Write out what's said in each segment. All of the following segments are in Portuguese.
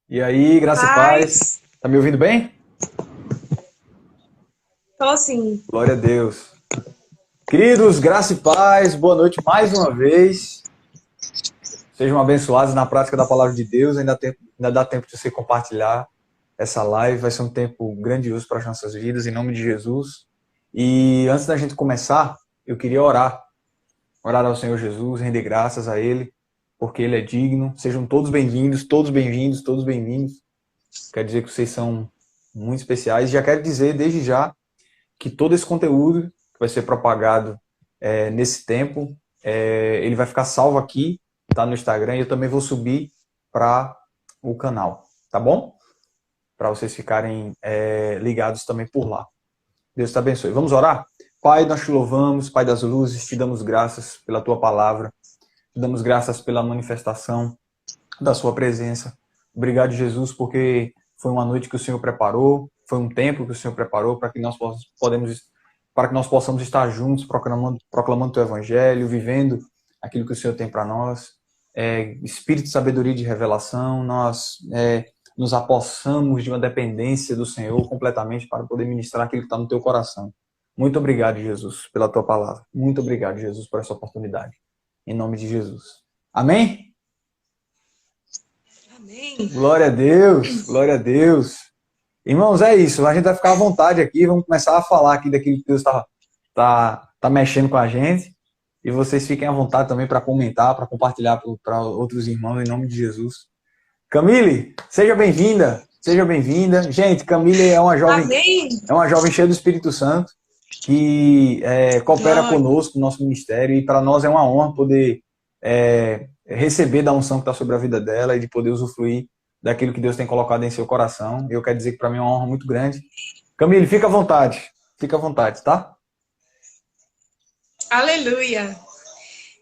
E aí, graça e paz. Paz, Tá me ouvindo bem? tô assim. Glória a Deus. Queridos, graça e paz, boa noite mais uma vez. Sejam abençoados na prática da palavra de Deus. Ainda dá tempo de você compartilhar essa live. Vai ser um tempo grandioso para as nossas vidas, em nome de Jesus. E antes da gente começar, eu queria orar. Orar ao Senhor Jesus, render graças a Ele, porque Ele é digno. Sejam todos bem-vindos, todos bem-vindos, todos bem-vindos. Quer dizer que vocês são muito especiais. Já quero dizer desde já que todo esse conteúdo que vai ser propagado nesse tempo, ele vai ficar salvo aqui, tá no Instagram, e eu também vou subir para o canal, tá bom? Para vocês ficarem ligados também por lá. Deus te abençoe. Vamos orar? Pai, nós te louvamos, Pai das luzes, te damos graças pela tua palavra, te damos graças pela manifestação da sua presença. Obrigado, Jesus, porque foi uma noite que o Senhor preparou, foi um tempo que o Senhor preparou para que nós possamos estar juntos, proclamando o teu evangelho, vivendo aquilo que o Senhor tem para nós. Espírito de sabedoria e de revelação, nós nos apossamos de uma dependência do Senhor completamente para poder ministrar aquilo que está no teu coração. Muito obrigado, Jesus, pela tua palavra. Muito obrigado, Jesus, por essa oportunidade. Em nome de Jesus. Amém? Amém. Glória a Deus, glória a Deus. Irmãos, é isso. A gente vai ficar à vontade aqui. Vamos começar a falar aqui daquilo que Deus tá mexendo com a gente. E vocês fiquem à vontade também para comentar, para compartilhar para outros irmãos, em nome de Jesus. Camille, seja bem-vinda. Seja bem-vinda. Gente, Camille Amém. é uma jovem cheia do Espírito Santo que coopera Glória. conosco no nosso ministério. E para nós é uma honra poder receber da unção que está sobre a vida dela e de poder usufruir daquilo que Deus tem colocado em seu coração. Eu quero dizer que para mim é uma honra muito grande. Camille, fica à vontade, tá? Aleluia.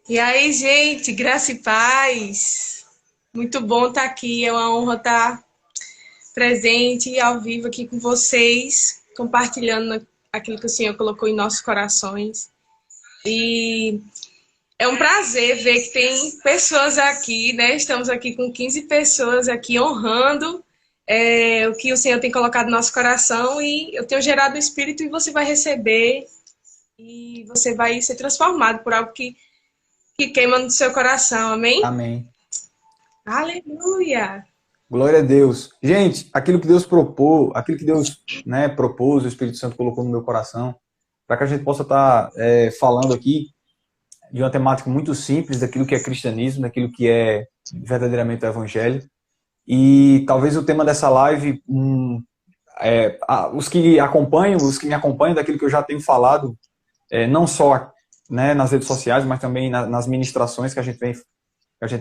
E aí, gente, graça e paz. Muito bom estar aqui. É uma honra estar presente e ao vivo aqui com vocês, compartilhando aquilo que o Senhor colocou em nossos corações. E é um prazer ver que tem pessoas aqui, né? Estamos aqui com 15 pessoas aqui honrando o que o Senhor tem colocado no nosso coração e eu tenho gerado o Espírito e você vai receber e você vai ser transformado por algo que queima no seu coração, amém? Amém. Aleluia! Glória a Deus. Gente, aquilo que Deus propôs, aquilo que Deus propôs, o Espírito Santo colocou no meu coração, para que a gente possa estar falando aqui de uma temática muito simples, daquilo que é cristianismo, daquilo que é verdadeiramente o evangelho. E talvez o tema dessa live, os que me acompanham daquilo que eu já tenho falado, não só nas redes sociais, mas também nas ministrações que a gente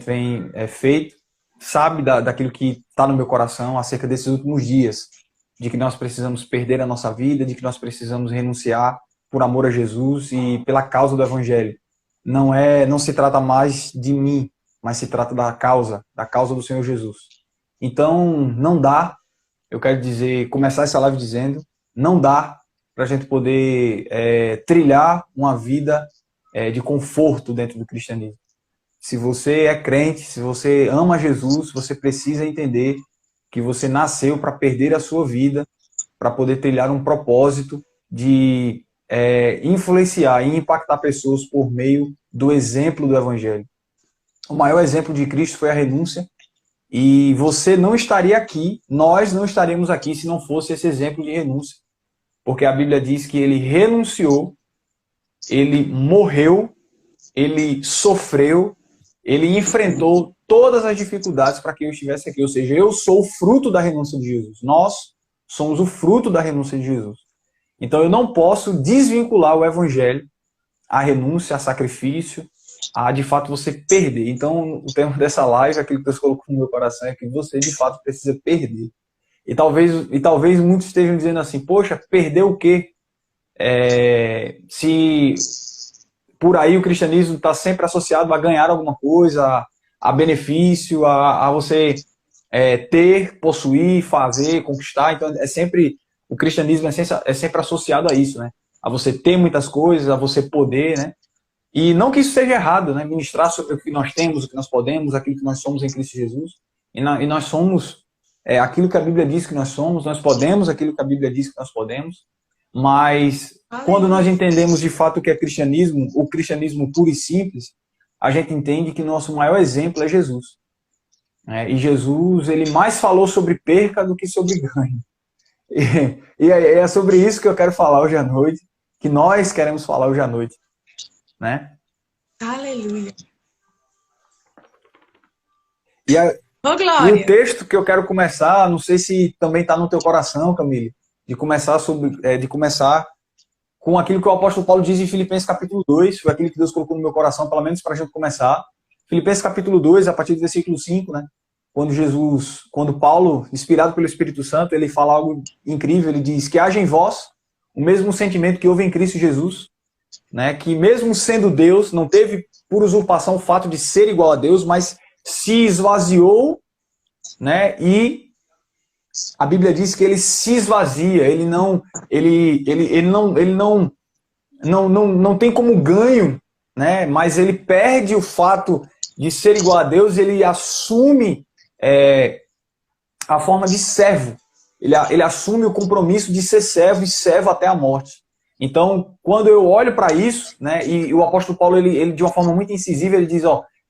vem feito, sabe daquilo que está no meu coração acerca desses últimos dias, de que nós precisamos perder a nossa vida, de que nós precisamos renunciar por amor a Jesus e pela causa do evangelho. Não se trata mais de mim, mas se trata da causa do Senhor Jesus. Então, não dá, eu quero dizer, começar essa live dizendo, não dá para a gente poder trilhar uma vida de conforto dentro do cristianismo. Se você é crente, se você ama Jesus, você precisa entender que você nasceu para perder a sua vida, para poder trilhar um propósito de influenciar e impactar pessoas por meio do exemplo do Evangelho. O maior exemplo de Cristo foi a renúncia, e você não estaria aqui, nós não estaríamos aqui se não fosse esse exemplo de renúncia. Porque a Bíblia diz que ele renunciou, ele morreu, ele sofreu, ele enfrentou todas as dificuldades para que eu estivesse aqui. Ou seja, eu sou o fruto da renúncia de Jesus. Nós somos o fruto da renúncia de Jesus. Então eu não posso desvincular o evangelho, a renúncia, a sacrifício, a de fato você perder. Então o tema dessa live, aquilo que Deus colocou no meu coração, é que você de fato precisa perder. E talvez muitos estejam dizendo assim, poxa, perder o quê? Se por aí o cristianismo está sempre associado a ganhar alguma coisa, a benefício, a você ter, possuir, fazer, conquistar. Então o cristianismo é sempre associado a isso, né? A você ter muitas coisas, a você poder, né? E não que isso seja errado, né? Ministrar sobre o que nós temos, o que nós podemos, aquilo que nós somos em Cristo Jesus. E nós somos aquilo que a Bíblia diz que nós somos, nós podemos aquilo que a Bíblia diz que nós podemos, mas quando nós entendemos de fato o que é cristianismo, o cristianismo puro e simples, a gente entende que nosso maior exemplo é Jesus. E Jesus, ele mais falou sobre perca do que sobre ganho. E é sobre isso que eu quero falar hoje à noite, que nós queremos falar hoje à noite, né? Aleluia. E o texto que eu quero começar, não sei se também está no teu coração, Camille, de começar com aquilo que o apóstolo Paulo diz em Filipenses capítulo 2, foi aquilo que Deus colocou no meu coração, pelo menos para a gente começar. Filipenses capítulo 2, a partir do versículo 5, né? Quando Paulo, inspirado pelo Espírito Santo, ele fala algo incrível, ele diz que haja em vós o mesmo sentimento que houve em Cristo Jesus, né? Que mesmo sendo Deus, não teve por usurpação o fato de ser igual a Deus, mas se esvaziou, né? E a Bíblia diz que ele se esvazia, ele não tem como ganho, né? Mas ele perde o fato de ser igual a Deus, ele assume a forma de servo. Ele assume o compromisso de ser servo e servo até a morte. Então, quando eu olho para isso, né? E o apóstolo Paulo, ele de uma forma muito incisiva, ele diz,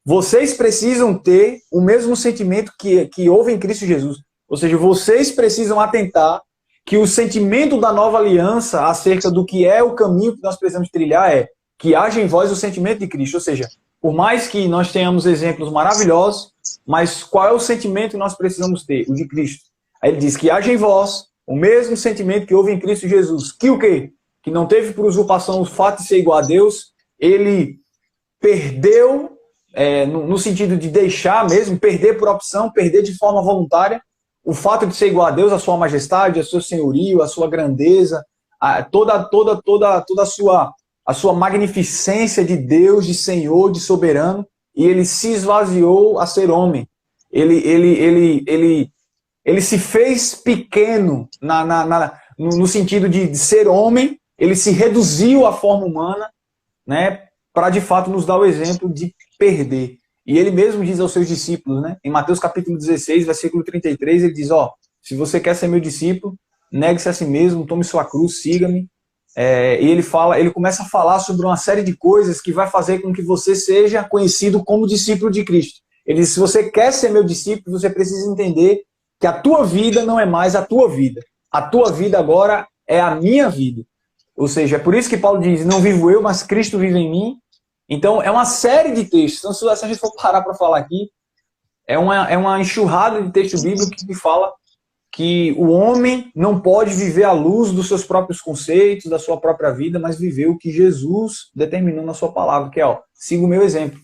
vocês precisam ter o mesmo sentimento que houve em Cristo Jesus. Ou seja, vocês precisam atentar que o sentimento da nova aliança acerca do que é o caminho que nós precisamos trilhar é que haja em vós o sentimento de Cristo. Ou seja, por mais que nós tenhamos exemplos maravilhosos, mas qual é o sentimento que nós precisamos ter? O de Cristo. Aí ele diz que haja em vós o mesmo sentimento que houve em Cristo Jesus. Que o quê? Que não teve por usurpação o fato de ser igual a Deus, ele perdeu, no sentido de deixar mesmo, perder por opção, perder de forma voluntária, o fato de ser igual a Deus, a sua majestade, a seu senhorio, a sua grandeza, toda a sua magnificência de Deus, de Senhor, de soberano, e ele se esvaziou a ser homem. Ele se fez pequeno no sentido de ser homem, ele se reduziu à forma humana, né, para de fato nos dar o exemplo de perder. E ele mesmo diz aos seus discípulos, né, em Mateus capítulo 16, versículo 33, ele diz, se você quer ser meu discípulo, negue-se a si mesmo, tome sua cruz, siga-me. E ele começa a falar sobre uma série de coisas que vai fazer com que você seja conhecido como discípulo de Cristo. Ele diz, se você quer ser meu discípulo, você precisa entender que a tua vida não é mais a tua vida. A tua vida agora é a minha vida. Ou seja, é por isso que Paulo diz, não vivo eu, mas Cristo vive em mim. Então, é uma série de textos. Então, se a gente for parar para falar aqui, é uma enxurrada de texto bíblico que fala que o homem não pode viver à luz dos seus próprios conceitos, da sua própria vida, mas viver o que Jesus determinou na sua palavra, que é, siga o meu exemplo.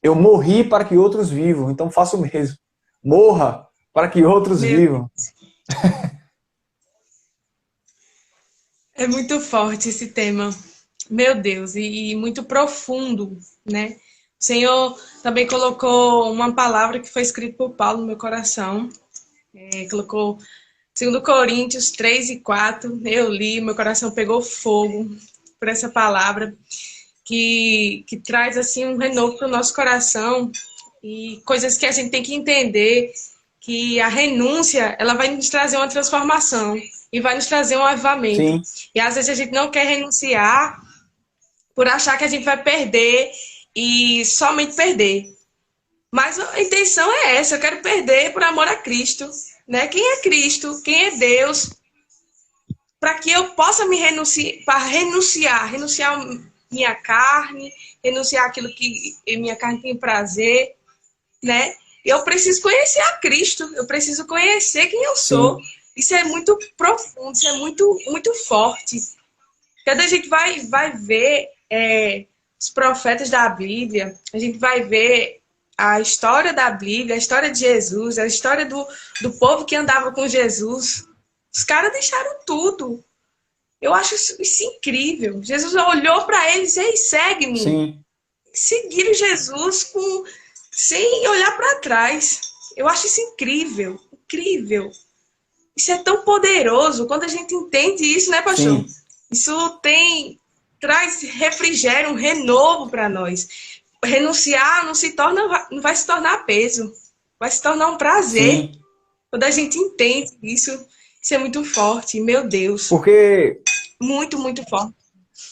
Eu morri para que outros vivam, então faça o mesmo. Morra para que outros vivam. É muito forte esse tema. Meu Deus, e muito profundo, né? O Senhor também colocou uma palavra que foi escrita por Paulo no meu coração. Colocou 2 Coríntios 3 e 4. Eu li, meu coração pegou fogo por essa palavra que traz assim um renovo para o nosso coração e coisas que a gente tem que entender, que a renúncia ela vai nos trazer uma transformação e vai nos trazer um avivamento. Sim. E às vezes a gente não quer renunciar por achar que a gente vai perder e somente perder. Mas a intenção é essa, eu quero perder por amor a Cristo, né? Quem é Cristo? Quem é Deus? Para que eu possa me renunciar minha carne, renunciar aquilo que minha carne tem prazer, né? Eu preciso conhecer a Cristo, eu preciso conhecer quem eu sou. Sim. Isso é muito profundo, isso é muito, muito forte. Quando a gente vai ver os profetas da Bíblia, a gente vai ver a história da Bíblia, a história de Jesus, a história do povo que andava com Jesus. Os caras deixaram tudo. Eu acho isso incrível. Jesus olhou para eles e disse, segue-me. Sim. Seguiram Jesus sem olhar para trás. Eu acho isso incrível, incrível. Isso é tão poderoso quando a gente entende isso, né, pastor? Sim. Isso traz refrigério, um renovo para nós. Renunciar não vai se tornar peso, vai se tornar um prazer. Sim. Quando a gente entende isso é muito forte. Meu Deus. Porque Muito, muito forte.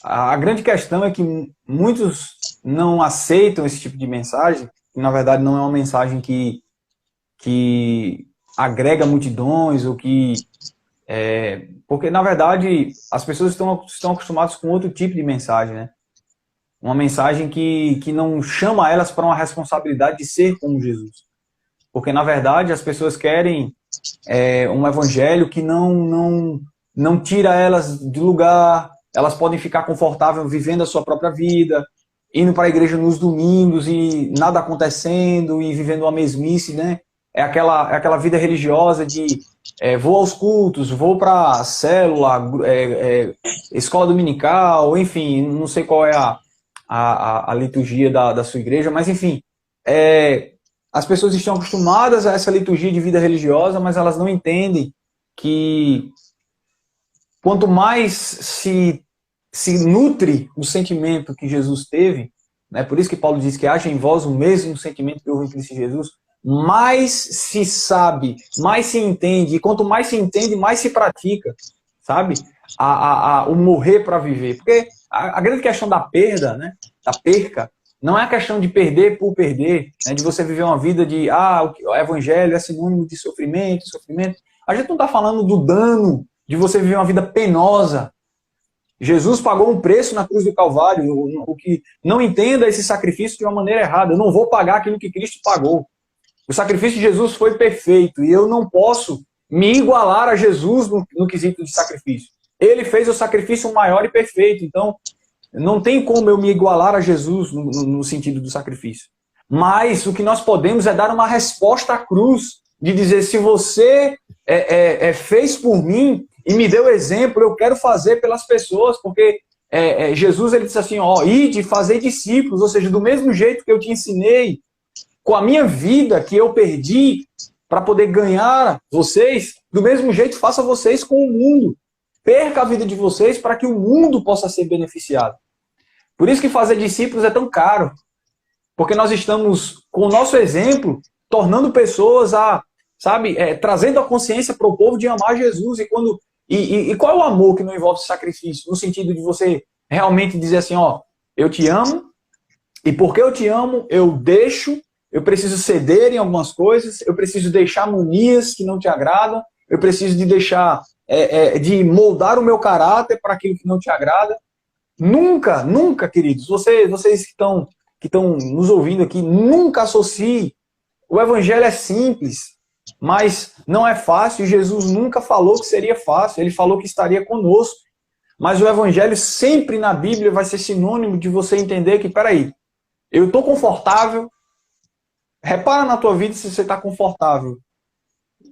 a grande questão é que muitos não aceitam esse tipo de mensagem, que na verdade não é uma mensagem que agrega multidões, ou que... porque, na verdade, as pessoas estão acostumadas com outro tipo de mensagem, né? Uma mensagem que não chama elas para uma responsabilidade de ser como Jesus. Porque, na verdade, as pessoas querem um evangelho que não tira elas de lugar, elas podem ficar confortáveis vivendo a sua própria vida, indo para a igreja nos domingos e nada acontecendo e vivendo uma mesmice, né? É aquela vida religiosa de vou aos cultos, vou para a célula, escola dominical, enfim, não sei qual é a liturgia da sua igreja, mas enfim, as pessoas estão acostumadas a essa liturgia de vida religiosa, mas elas não entendem que quanto mais se nutre o sentimento que Jesus teve, né, por isso que Paulo diz que haja em vós o mesmo sentimento que houve em Cristo Jesus, mais se sabe, mais se entende, e quanto mais se entende, mais se pratica, sabe? O morrer para viver. Porque a grande questão da perda, né, da perca, não é a questão de perder por perder, né, de você viver uma vida de, o evangelho é sinônimo de sofrimento, sofrimento. A gente não está falando do dano de você viver uma vida penosa. Jesus pagou um preço na cruz do Calvário. O que não entenda esse sacrifício de uma maneira errada. Eu não vou pagar aquilo que Cristo pagou. O sacrifício de Jesus foi perfeito e eu não posso me igualar a Jesus no quesito de sacrifício. Ele fez o sacrifício maior e perfeito, então não tem como eu me igualar a Jesus no sentido do sacrifício. Mas o que nós podemos é dar uma resposta à cruz, de dizer, se você fez por mim e me deu exemplo, eu quero fazer pelas pessoas, porque Jesus ele disse assim, ide fazer discípulos, ou seja, do mesmo jeito que eu te ensinei, com a minha vida que eu perdi para poder ganhar vocês, do mesmo jeito faça vocês com o mundo. Perca a vida de vocês para que o mundo possa ser beneficiado. Por isso que fazer discípulos é tão caro. Porque nós estamos, com o nosso exemplo, tornando pessoas trazendo a consciência para o povo de amar Jesus. E qual é o amor que não envolve sacrifício? No sentido de você realmente dizer assim, eu te amo, e porque eu te amo, eu preciso ceder em algumas coisas, eu preciso deixar manias que não te agradam, eu preciso de deixar, de moldar o meu caráter para aquilo que não te agrada. Nunca, nunca, queridos, vocês que estão nos ouvindo aqui, nunca associe. O evangelho é simples, mas não é fácil. Jesus nunca falou que seria fácil, ele falou que estaria conosco. Mas o evangelho sempre na Bíblia vai ser sinônimo de você entender que, peraí, eu estou confortável. Repara na tua vida se você está confortável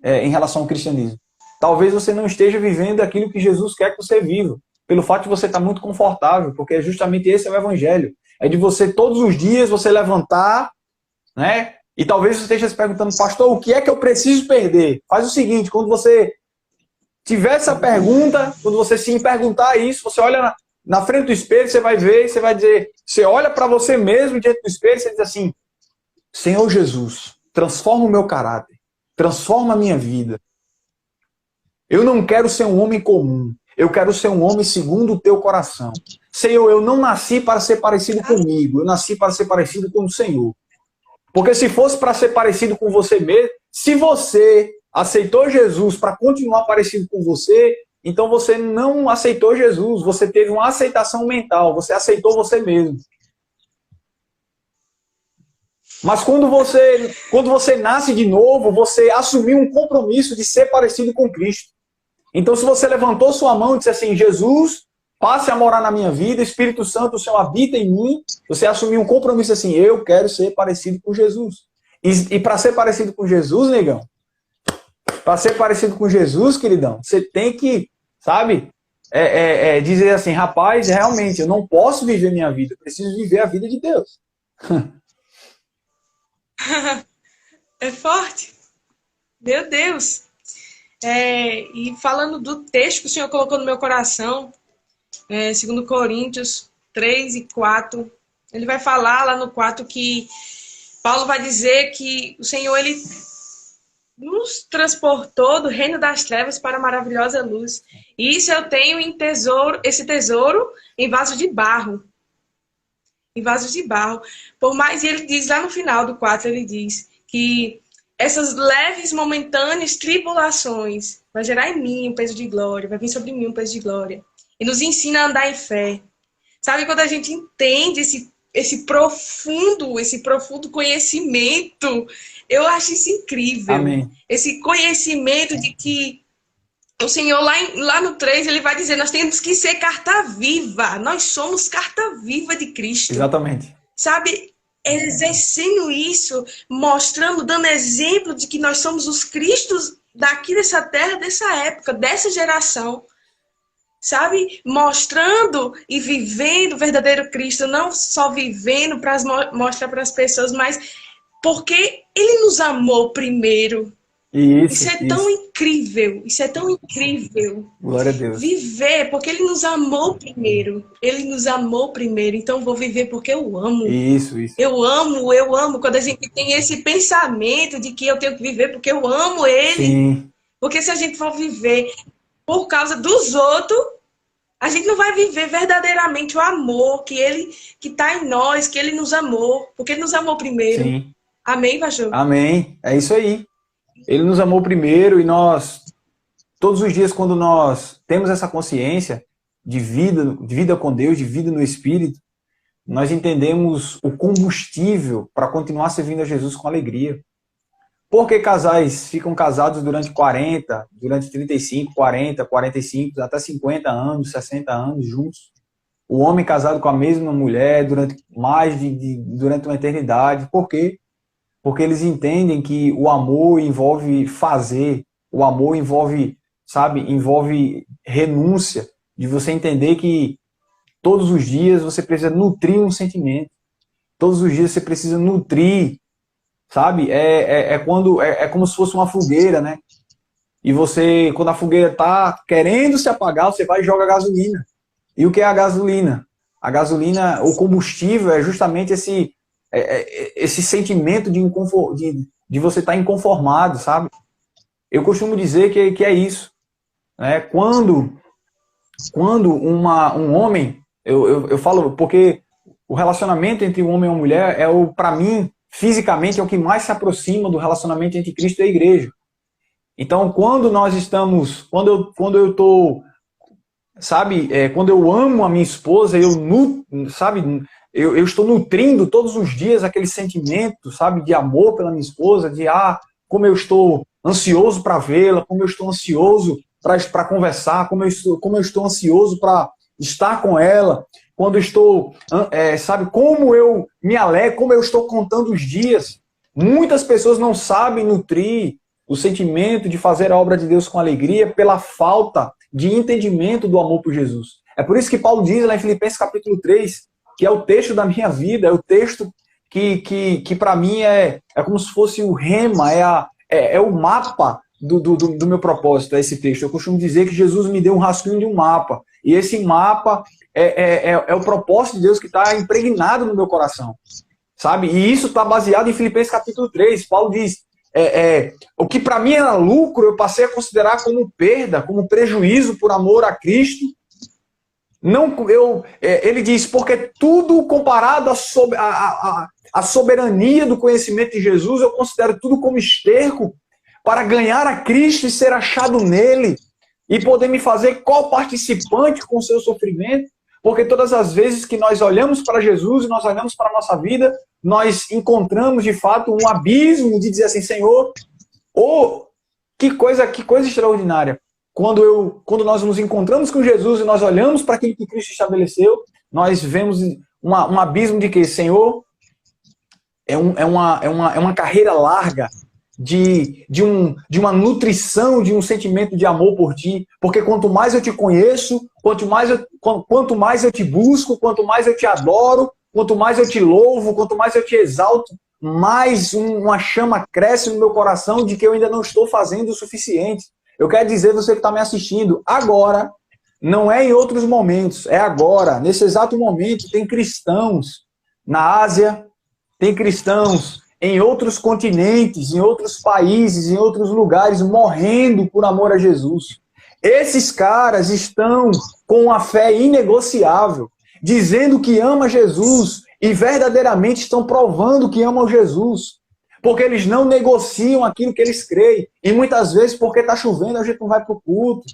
em relação ao cristianismo. Talvez você não esteja vivendo aquilo que Jesus quer que você viva, pelo fato de você estar muito confortável, porque justamente esse é o evangelho. É de você, todos os dias, você levantar, né? E talvez você esteja se perguntando, pastor, o que é que eu preciso perder? Faz o seguinte, quando você tiver essa pergunta, quando você se perguntar isso, você olha na frente do espelho, você vai ver, você vai dizer, você olha para você mesmo diante do espelho, você diz assim, Senhor Jesus, transforma o meu caráter, transforma a minha vida. Eu não quero ser um homem comum, eu quero ser um homem segundo o teu coração. Senhor, eu não nasci para ser parecido comigo, eu nasci para ser parecido com o Senhor. Porque se fosse para ser parecido com você mesmo, se você aceitou Jesus para continuar parecido com você, então você não aceitou Jesus, você teve uma aceitação mental, você aceitou você mesmo. Mas quando você nasce de novo, você assumiu um compromisso de ser parecido com Cristo. Então, se você levantou sua mão e disse assim, Jesus, passe a morar na minha vida, Espírito Santo, o Senhor habita em mim, você assumiu um compromisso assim, eu quero ser parecido com Jesus. E para ser parecido com Jesus, negão, para ser parecido com Jesus, queridão, você tem que, sabe, dizer assim, rapaz, realmente, eu não posso viver minha vida, eu preciso viver a vida de Deus. É forte. Meu Deus. E falando do texto que o Senhor colocou no meu coração, 2 Coríntios 3 e 4, ele vai falar lá no 4 que Paulo vai dizer que o Senhor, ele nos transportou do reino das trevas para a maravilhosa luz. E isso eu tenho em tesouro, esse tesouro em vaso de barro. Em vasos de barro. Por mais, e ele diz lá no final do 4, ele diz que essas leves, momentâneas tribulações vai gerar em mim um peso de glória, vai vir sobre mim um peso de glória. E nos ensina a andar em fé. Sabe, quando a gente entende esse profundo conhecimento, eu acho isso incrível. Amém. Esse conhecimento de que o Senhor, lá no 3, ele vai dizer, nós temos que ser carta viva. Nós somos carta viva de Cristo. Exatamente. Sabe, exercendo isso, mostrando, dando exemplo de que nós somos os Cristos daqui dessa terra, dessa época, dessa geração. Sabe, mostrando e vivendo o verdadeiro Cristo, não só vivendo para mostrar para as pessoas, mas porque Ele nos amou primeiro. Isso é tão incrível, isso é tão incrível. Glória a Deus. Viver porque Ele nos amou primeiro. Ele nos amou primeiro, então vou viver porque eu amo. Isso. Eu amo quando a gente tem esse pensamento de que eu tenho que viver porque eu amo Ele. Sim. Porque se a gente for viver por causa dos outros, a gente não vai viver verdadeiramente o amor que está em nós, que Ele nos amou, porque Ele nos amou primeiro. Sim. Amém, pastor? Amém. É isso aí. Ele nos amou primeiro e nós, todos os dias, quando nós temos essa consciência de vida com Deus, de vida no Espírito, nós entendemos o combustível para continuar servindo a Jesus com alegria. Por que casais ficam casados durante 40, durante 35, 40, 45, até 50 anos, 60 anos juntos? O homem casado com a mesma mulher durante durante uma eternidade. Por quê? Porque eles entendem que o amor envolve fazer, o amor envolve, envolve renúncia, de você entender que todos os dias você precisa nutrir um sentimento, todos os dias você precisa nutrir, sabe? É como se fosse uma fogueira, né? E você, quando a fogueira está querendo se apagar, você vai e joga gasolina. E o que é a gasolina? A gasolina, o combustível é justamente esse sentimento de você estar inconformado, sabe? Eu costumo dizer que é isso. Né? Quando um homem, eu falo, porque o relacionamento entre um homem e uma mulher para mim, fisicamente, é o que mais se aproxima do relacionamento entre Cristo e a igreja. Então, quando nós estamos, quando eu estou, quando eu amo a minha esposa, eu estou nutrindo todos os dias aquele sentimento, de amor pela minha esposa, de como eu estou ansioso para vê-la, como eu estou ansioso para conversar, como eu estou ansioso para estar com ela, quando eu estou, como eu me alegro, como eu estou contando os dias. Muitas pessoas não sabem nutrir o sentimento de fazer a obra de Deus com alegria pela falta de entendimento do amor por Jesus. É por isso que Paulo diz lá em Filipenses capítulo 3, que é o texto da minha vida, é o texto que para mim é como se fosse o rema, é o mapa do meu propósito, é esse texto. Eu costumo dizer que Jesus me deu um rascunho de um mapa, e esse mapa é o propósito de Deus que está impregnado no meu coração, sabe? E isso está baseado em Filipenses capítulo 3. Paulo diz, o que para mim era lucro, eu passei a considerar como perda, como prejuízo por amor a Cristo. Ele diz, porque tudo comparado à soberania do conhecimento de Jesus, eu considero tudo como esterco para ganhar a Cristo e ser achado nele e poder me fazer co-participante com o seu sofrimento. Porque todas as vezes que nós olhamos para Jesus e nós olhamos para a nossa vida, nós encontramos de fato um abismo de dizer assim, Senhor, que coisa extraordinária. Quando nós nos encontramos com Jesus e nós olhamos para aquilo que Cristo estabeleceu, nós vemos um abismo de que, Senhor, é uma carreira larga de uma nutrição, de um sentimento de amor por ti, porque quanto mais eu te conheço, quanto mais eu te busco, quanto mais eu te adoro, quanto mais eu te louvo, quanto mais eu te exalto, mais uma chama cresce no meu coração de que eu ainda não estou fazendo o suficiente. Eu quero dizer, você que está me assistindo, agora, não é em outros momentos, é agora, nesse exato momento, tem cristãos na Ásia, tem cristãos em outros continentes, em outros países, em outros lugares, morrendo por amor a Jesus. Esses caras estão com uma fé inegociável, dizendo que ama Jesus e verdadeiramente estão provando que amam Jesus. Porque eles não negociam aquilo que eles creem. E muitas vezes, porque está chovendo, a gente não vai para o culto.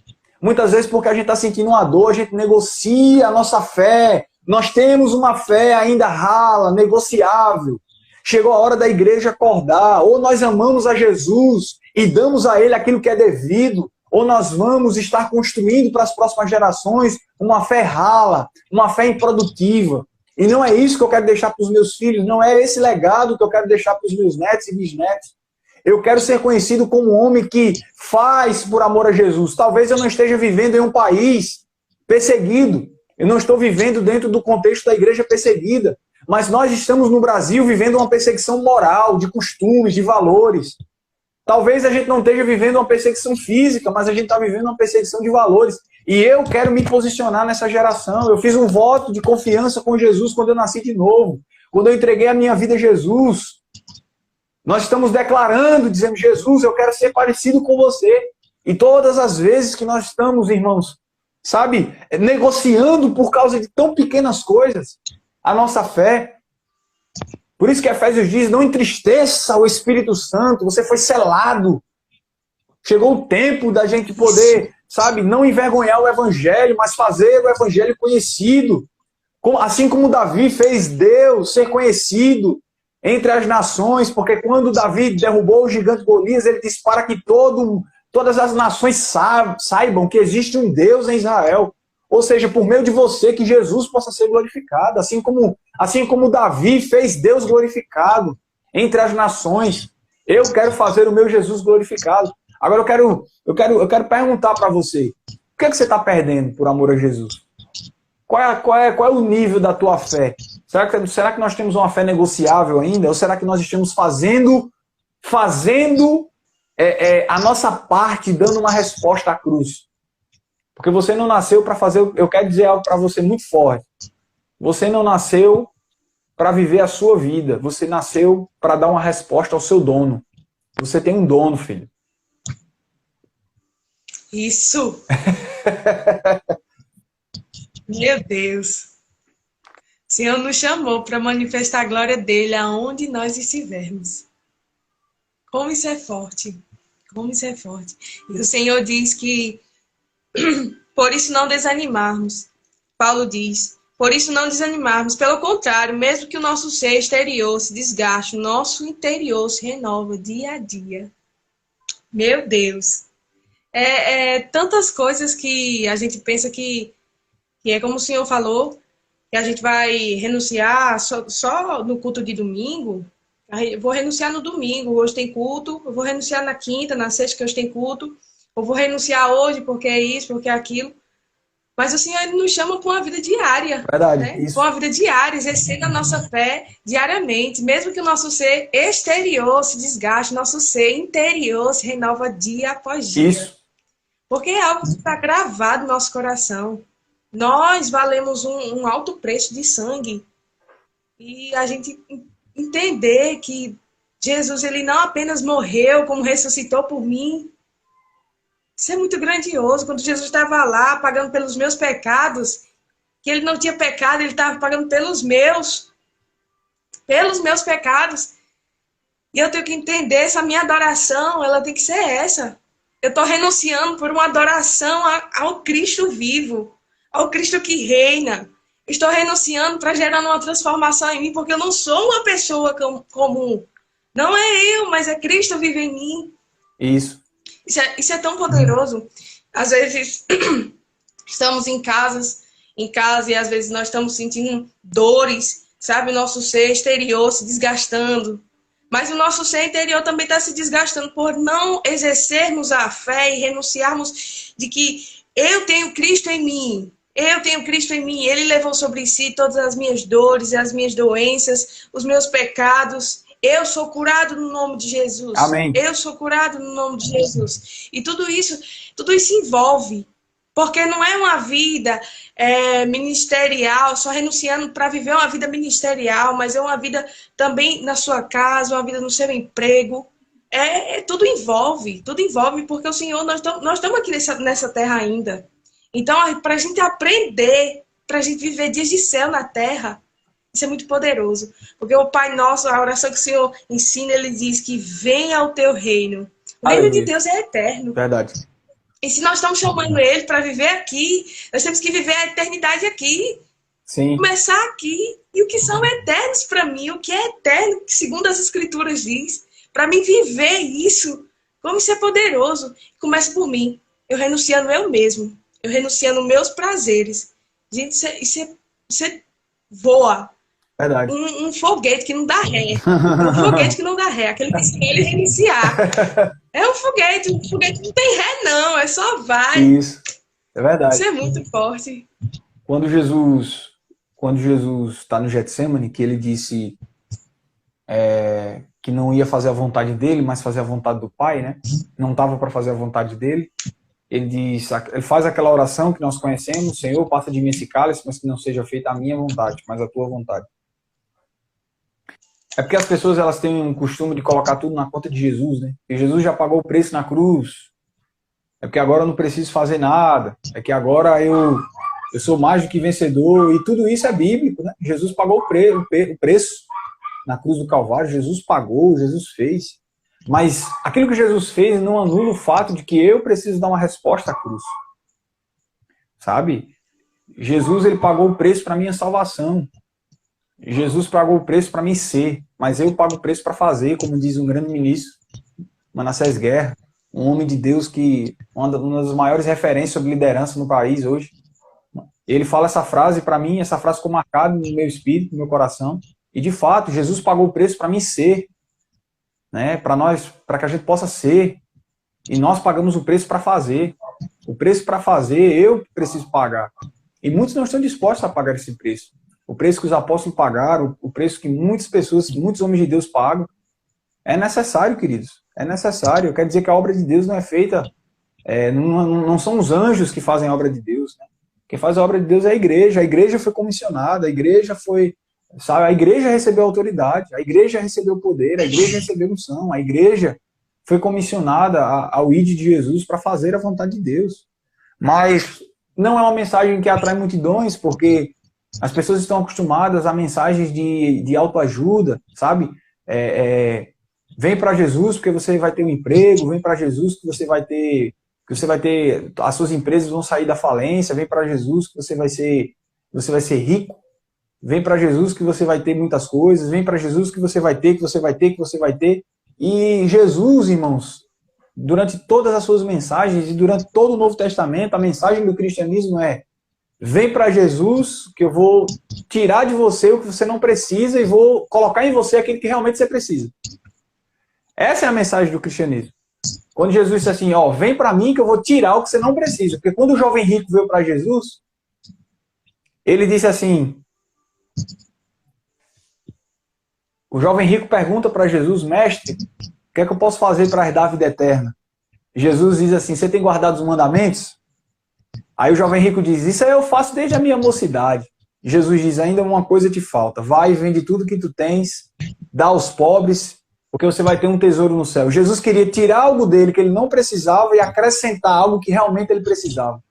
Muitas vezes, porque a gente está sentindo uma dor, a gente negocia a nossa fé. Nós temos uma fé ainda rala, negociável. Chegou a hora da igreja acordar. Ou nós amamos a Jesus e damos a Ele aquilo que é devido, ou nós vamos estar construindo para as próximas gerações uma fé rala, uma fé improdutiva. E não é isso que eu quero deixar para os meus filhos, não é esse legado que eu quero deixar para os meus netos e bisnetos. Eu quero ser conhecido como um homem que faz por amor a Jesus. Talvez eu não esteja vivendo em um país perseguido, eu não estou vivendo dentro do contexto da igreja perseguida, mas nós estamos no Brasil vivendo uma perseguição moral, de costumes, de valores. Talvez a gente não esteja vivendo uma perseguição física, mas a gente está vivendo uma perseguição de valores. E eu quero me posicionar nessa geração. Eu fiz um voto de confiança com Jesus quando eu nasci de novo. Quando eu entreguei a minha vida a Jesus. Nós estamos declarando, dizendo, Jesus, eu quero ser parecido com você. E todas as vezes que nós estamos, irmãos, sabe, negociando por causa de tão pequenas coisas, a nossa fé. Por isso que Efésios diz, não entristeça o Espírito Santo, você foi selado. Chegou o tempo da gente poder, sabe, não envergonhar o Evangelho, mas fazer o Evangelho conhecido. Assim como Davi fez Deus ser conhecido entre as nações, porque quando Davi derrubou o gigante Golias, ele disse para que todas as nações saibam que existe um Deus em Israel. Ou seja, por meio de você, que Jesus possa ser glorificado. Assim como Davi fez Deus glorificado entre as nações. Eu quero fazer o meu Jesus glorificado. Agora eu quero perguntar para você. O que é que você está perdendo por amor a Jesus? Qual é o nível da tua fé? Será que nós temos uma fé negociável ainda? Ou será que nós estamos fazendo a nossa parte, dando uma resposta à cruz? Porque você não nasceu para fazer... Eu quero dizer algo para você muito forte. Você não nasceu para viver a sua vida. Você nasceu para dar uma resposta ao seu dono. Você tem um dono, filho. Isso! Meu Deus! O Senhor nos chamou para manifestar a glória dele aonde nós estivermos. Como isso é forte! Como isso é forte! E o Senhor diz que por isso não desanimarmos. Paulo diz, por isso não desanimarmos. Pelo contrário, mesmo que o nosso ser exterior se desgaste, o nosso interior se renova dia a dia. Meu Deus! Tantas coisas que a gente pensa que é como o Senhor falou, que a gente vai renunciar só no culto de domingo. Eu vou renunciar no domingo, hoje tem culto. Eu vou renunciar na quinta, na sexta, que hoje tem culto. Eu vou renunciar hoje porque é isso, porque é aquilo. Mas o Senhor ele nos chama para uma vida diária. Verdade, né? isso. Para uma vida diária, exercendo a nossa fé diariamente. Mesmo que o nosso ser exterior se desgaste, nosso ser interior se renova dia após dia. Isso. Porque é algo que está gravado no nosso coração. Nós valemos um alto preço de sangue. E a gente entender que Jesus ele não apenas morreu, como ressuscitou por mim. Isso é muito grandioso. Quando Jesus estava lá pagando pelos meus pecados, que ele não tinha pecado, ele estava pagando pelos meus pecados. E eu tenho que entender, essa minha adoração, ela tem que ser essa. Eu estou renunciando por uma adoração ao Cristo vivo, ao Cristo que reina. Estou renunciando para gerar uma transformação em mim, porque eu não sou uma pessoa comum. Não é eu, mas é Cristo vive em mim. Isso. Isso é tão poderoso. Às vezes, estamos em casa e às vezes nós estamos sentindo dores, sabe? O nosso ser exterior se desgastando. Mas o nosso ser interior também está se desgastando por não exercermos a fé e renunciarmos de que eu tenho Cristo em mim. Eu tenho Cristo em mim. Ele levou sobre si todas as minhas dores, as minhas doenças, os meus pecados. Eu sou curado no nome de Jesus. Amém. Eu sou curado no nome de Jesus. E tudo isso envolve Porque não é uma vida ministerial, só renunciando para viver uma vida ministerial, mas é uma vida também na sua casa, uma vida no seu emprego. Tudo envolve, porque o Senhor, nós estamos aqui nessa terra ainda. Então, para a gente aprender, para a gente viver dias de céu na terra, isso é muito poderoso. Porque o Pai Nosso, a oração que o Senhor ensina, ele diz que venha o teu reino. O reino de Deus é eterno. Verdade. E se nós estamos chamando ele para viver aqui, nós temos que viver a eternidade aqui. Sim. Começar aqui. E o que são eternos para mim, o que é eterno, segundo as Escrituras diz, para mim viver isso, como isso é poderoso. Começa por mim. Eu renunciando eu mesmo. Eu renunciando meus prazeres. Gente, isso voa. Verdade. Um foguete que não dá ré. Um foguete que não dá ré. Aquele que escolhe reiniciar. É um foguete não tem ré, não. É só vai. Isso. É verdade. Isso é muito forte. Quando Jesus está no Getsemane, que ele disse que não ia fazer a vontade dele, mas fazer a vontade do Pai, né? Não estava para fazer a vontade dele. Ele faz aquela oração que nós conhecemos: Senhor, passa de mim esse cálice, mas que não seja feita a minha vontade, mas a tua vontade. É porque as pessoas elas têm um costume de colocar tudo na conta de Jesus, né? E Jesus já pagou o preço na cruz. É porque agora eu não preciso fazer nada. É que agora eu sou mais do que vencedor. E tudo isso é bíblico, né? Jesus pagou o preço na cruz do Calvário. Jesus pagou, Jesus fez. Mas aquilo que Jesus fez não anula o fato de que eu preciso dar uma resposta à cruz. Sabe? Jesus, ele pagou o preço para a minha salvação. Jesus pagou o preço para mim ser, mas eu pago o preço para fazer, como diz um grande ministro, Manassés Guerra, um homem de Deus que uma das maiores referências sobre liderança no país hoje. Ele fala essa frase para mim, essa frase ficou marcada no meu espírito, no meu coração, e de fato, Jesus pagou o preço para mim ser, né? Para que a gente possa ser, e nós pagamos o preço para fazer. O preço para fazer, eu preciso pagar. E muitos não estão dispostos a pagar esse preço. O preço que os apóstolos pagaram, o preço que muitas pessoas, muitos homens de Deus pagam, é necessário, queridos. É necessário. Quer dizer que a obra de Deus não é feita, não são os anjos que fazem a obra de Deus, né? Quem faz a obra de Deus é a igreja. A igreja foi comissionada, a igreja foi, sabe, a igreja recebeu autoridade, a igreja recebeu poder, a igreja recebeu unção, a igreja foi comissionada ao ID de Jesus para fazer a vontade de Deus. Mas não é uma mensagem que atrai multidões, porque as pessoas estão acostumadas a mensagens de autoajuda, sabe? Vem para Jesus porque você vai ter um emprego, vem para Jesus que você vai ter, as suas empresas vão sair da falência, vem para Jesus que você vai ser rico, vem para Jesus que você vai ter muitas coisas, vem para Jesus que você vai ter, que você vai ter, que você vai ter. E Jesus, irmãos, durante todas as suas mensagens e durante todo o Novo Testamento, a mensagem do cristianismo é: vem para Jesus, que eu vou tirar de você o que você não precisa e vou colocar em você aquilo que realmente você precisa. Essa é a mensagem do cristianismo. Quando Jesus disse assim, ó, vem para mim que eu vou tirar o que você não precisa. Porque quando o jovem rico veio para Jesus, ele disse assim, o jovem rico pergunta para Jesus: mestre, o que é que eu posso fazer para herdar a vida eterna? Jesus diz assim: você tem guardado os mandamentos? Aí o jovem rico diz: isso aí eu faço desde a minha mocidade. Jesus diz: ainda uma coisa te falta. Vai e vende tudo que tu tens, dá aos pobres, porque você vai ter um tesouro no céu. Jesus queria tirar algo dele que ele não precisava e acrescentar algo que realmente ele precisava.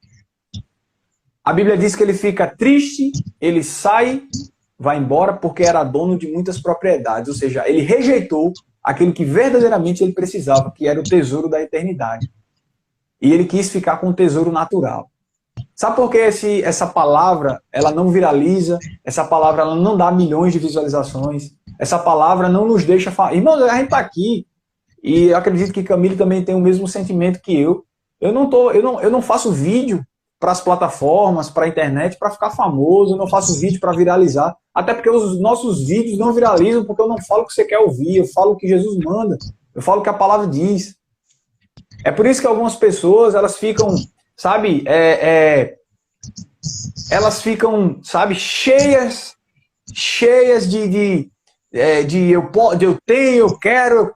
A Bíblia diz que ele fica triste, ele sai, vai embora porque era dono de muitas propriedades. Ou seja, ele rejeitou aquilo que verdadeiramente ele precisava, que era o tesouro da eternidade. E ele quis ficar com o tesouro natural. Sabe por que essa palavra ela não viraliza? Essa palavra ela não dá milhões de visualizações? Essa palavra não nos deixa falar. Irmão, a gente está aqui e eu acredito que Camille também tem o mesmo sentimento que eu. Eu não faço vídeo para as plataformas, para a internet, para ficar famoso. Eu não faço vídeo para viralizar. Até porque os nossos vídeos não viralizam porque eu não falo o que você quer ouvir. Eu falo o que Jesus manda. Eu falo o que a palavra diz. É por isso que algumas pessoas, elas ficam, sabe, elas ficam, sabe, cheias de eu tenho, eu quero,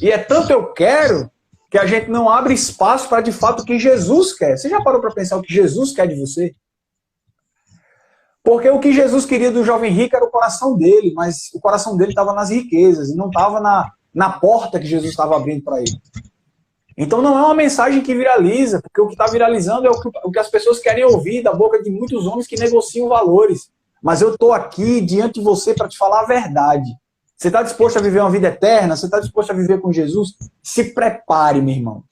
e é tanto eu quero, que a gente não abre espaço para de fato o que Jesus quer. Você já parou para pensar o que Jesus quer de você? Porque o que Jesus queria do jovem rico era o coração dele, mas o coração dele estava nas riquezas e não estava na porta que Jesus estava abrindo para ele. Então não é uma mensagem que viraliza, porque o que está viralizando é o que as pessoas querem ouvir da boca de muitos homens que negociam valores. Mas eu estou aqui diante de você para te falar a verdade. Você está disposto a viver uma vida eterna? Você está disposto a viver com Jesus? Se prepare, meu irmão.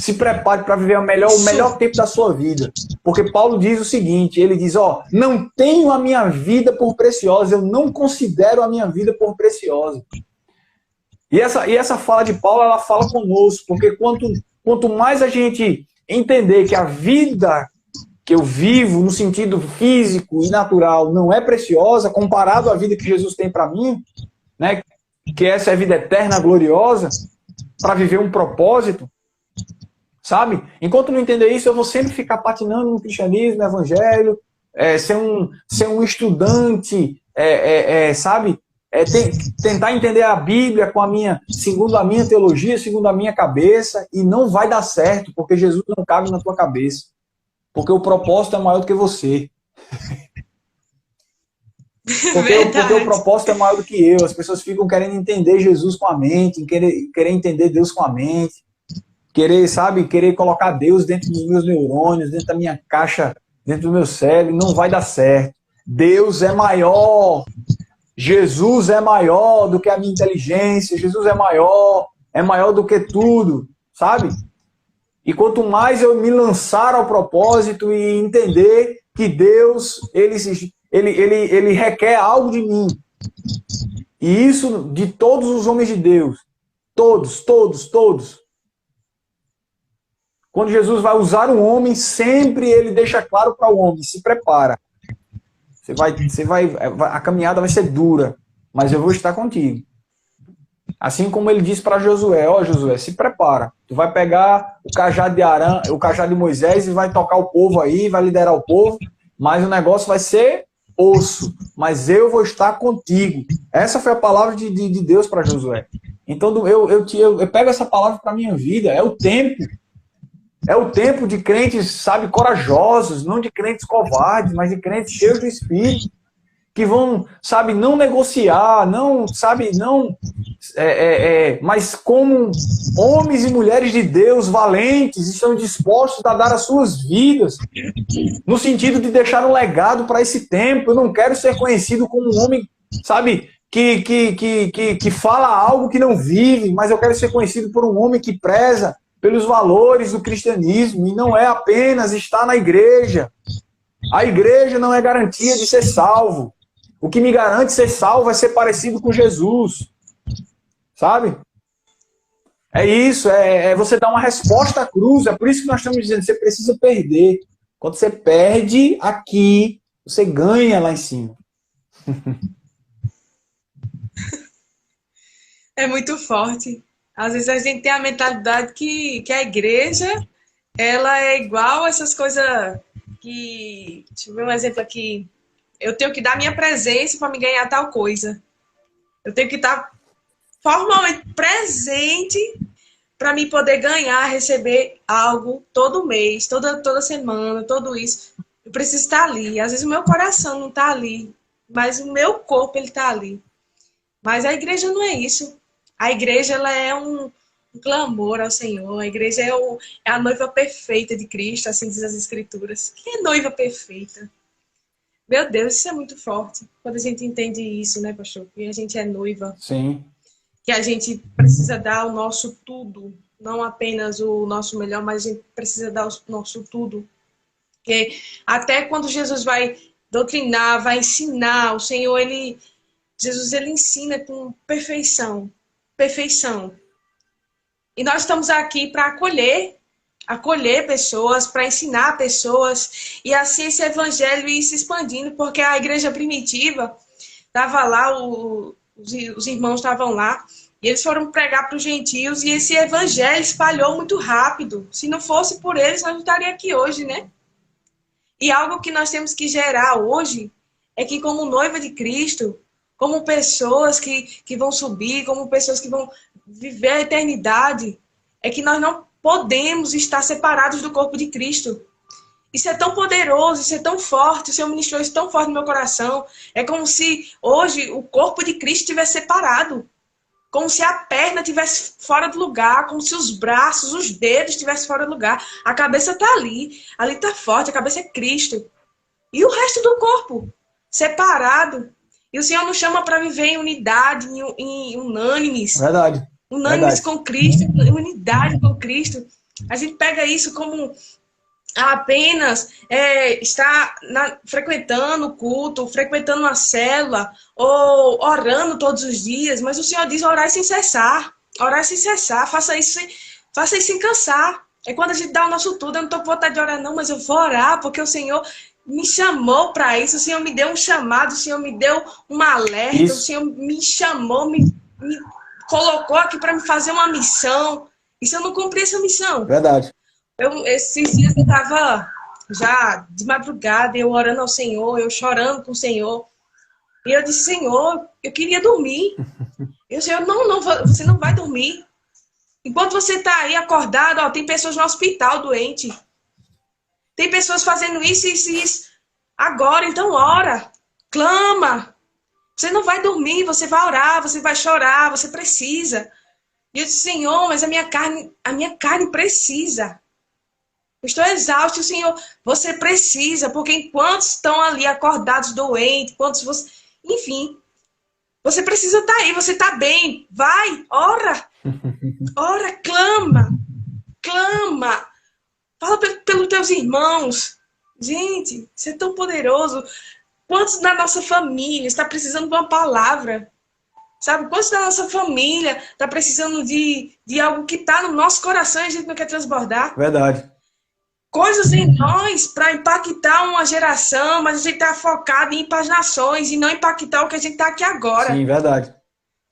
Se prepare para viver o melhor tempo da sua vida. Porque Paulo diz o seguinte, ele diz, não tenho a minha vida por preciosa, eu não considero a minha vida por preciosa. E essa fala de Paulo, ela fala conosco, porque quanto mais a gente entender que a vida que eu vivo no sentido físico e natural não é preciosa, comparado à vida que Jesus tem para mim, né, que essa é a vida eterna, gloriosa, para viver um propósito, sabe? Enquanto não entender isso, eu vou sempre ficar patinando no cristianismo, no evangelho, ser um estudante, sabe? Tentar entender a Bíblia segundo a minha teologia, segundo a minha cabeça, e não vai dar certo, porque Jesus não cabe na tua cabeça. Porque o propósito é maior do que você. Porque o propósito é maior do que eu. As pessoas ficam querendo entender Jesus com a mente, querer entender Deus com a mente, querer colocar Deus dentro dos meus neurônios, dentro da minha caixa, dentro do meu cérebro. Não vai dar certo. Deus é maior. Jesus é maior do que a minha inteligência. Jesus é maior do que tudo, sabe? E quanto mais eu me lançar ao propósito e entender que Deus, ele requer algo de mim. E isso de todos os homens de Deus. Todos. Quando Jesus vai usar um homem, sempre ele deixa claro para o homem, se prepara. A caminhada vai ser dura, mas eu vou estar contigo. Assim como ele disse para Josué, Josué, se prepara. Tu vai pegar o cajado de Arão, o cajado de Moisés e vai tocar o povo aí, vai liderar o povo, mas o negócio vai ser osso, mas eu vou estar contigo. Essa foi a palavra de Deus para Josué. Então eu pego essa palavra para minha vida, é o tempo. É o tempo de crentes, sabe, corajosos, não de crentes covardes, mas de crentes cheios do Espírito, que vão, sabe, não negociar, mas como homens e mulheres de Deus valentes, estão dispostos a dar as suas vidas, no sentido de deixar um legado para esse tempo. Eu não quero ser conhecido como um homem, sabe, que fala algo que não vive, mas eu quero ser conhecido por um homem que preza pelos valores do cristianismo, e não é apenas estar na igreja. A igreja não é garantia de ser salvo. O que me garante ser salvo é ser parecido com Jesus. Sabe? É isso, é você dar uma resposta à cruz. É por isso que nós estamos dizendo, você precisa perder. Quando você perde aqui, você ganha lá em cima. É muito forte. Às vezes a gente tem a mentalidade que a igreja, ela é igual a essas coisas que... Deixa eu ver um exemplo aqui. Eu tenho que dar minha presença para me ganhar tal coisa. Eu tenho que estar formalmente presente para me poder ganhar, receber algo todo mês, toda semana, tudo isso. Eu preciso estar ali. Às vezes o meu coração não está ali, mas o meu corpo ele está ali. Mas a igreja não é isso. A igreja ela é um clamor ao Senhor. A igreja é a noiva perfeita de Cristo, assim diz as Escrituras. Quem é noiva perfeita? Meu Deus, isso é muito forte. Quando a gente entende isso, né, pastor? Que a gente é noiva. Sim. Que a gente precisa dar o nosso tudo. Não apenas o nosso melhor, mas a gente precisa dar o nosso tudo. Porque até quando Jesus vai doutrinar, vai ensinar, o Senhor, Jesus ele ensina com perfeição. Perfeição. E nós estamos aqui para acolher pessoas, para ensinar pessoas, e assim esse evangelho ir se expandindo, porque a igreja primitiva estava lá, os irmãos estavam lá, e eles foram pregar para os gentios, e esse evangelho espalhou muito rápido. Se não fosse por eles, nós não estaríamos aqui hoje, né? E algo que nós temos que gerar hoje é que, como noiva de Cristo, como pessoas que vão subir, como pessoas que vão viver a eternidade, é que nós não podemos estar separados do corpo de Cristo. Isso é tão poderoso, isso é tão forte, o Senhor ministrou isso tão forte no meu coração. É como se hoje o corpo de Cristo estivesse separado. Como se a perna estivesse fora do lugar, como se os braços, os dedos estivessem fora do lugar. A cabeça está ali está forte, a cabeça é Cristo. E o resto do corpo, separado. E o Senhor nos chama para viver em unidade, em unânimes. Verdade. Unânimes com Cristo, em unidade com Cristo. A gente pega isso como apenas estar frequentando o culto, frequentando uma célula, ou orando todos os dias, mas o Senhor diz orar sem cessar, faça isso sem cansar. É quando a gente dá o nosso tudo, eu não estou com vontade de orar não, mas eu vou orar, porque o Senhor me chamou para isso, o Senhor me deu um chamado, o Senhor me deu uma alerta, o Senhor me chamou, me colocou aqui para me fazer uma missão, e se eu não cumprir essa missão? Verdade. Esses dias eu estava já de madrugada, eu orando ao Senhor, eu chorando com o Senhor. E eu disse, Senhor, eu queria dormir. E o Senhor, não, você não vai dormir. Enquanto você está aí acordado, ó, tem pessoas no hospital doente. Tem pessoas fazendo isso. Agora, então ora, clama. Você não vai dormir, você vai orar, você vai chorar, você precisa. E eu disse, Senhor, mas a minha carne precisa. Eu estou exausto, Senhor. Você precisa, porque enquanto estão ali acordados, doentes, enfim, você precisa estar aí, você está bem. Vai, ora. Ora, clama. Fala pelos teus irmãos. Gente, isso é tão poderoso. Quantos da nossa família está precisando de uma palavra? Sabe? Quantos da nossa família está precisando de algo que está no nosso coração e a gente não quer transbordar? Verdade. Coisas em nós para impactar uma geração, mas a gente está focado em ir para as nações e não impactar o que a gente está aqui agora. Sim, verdade.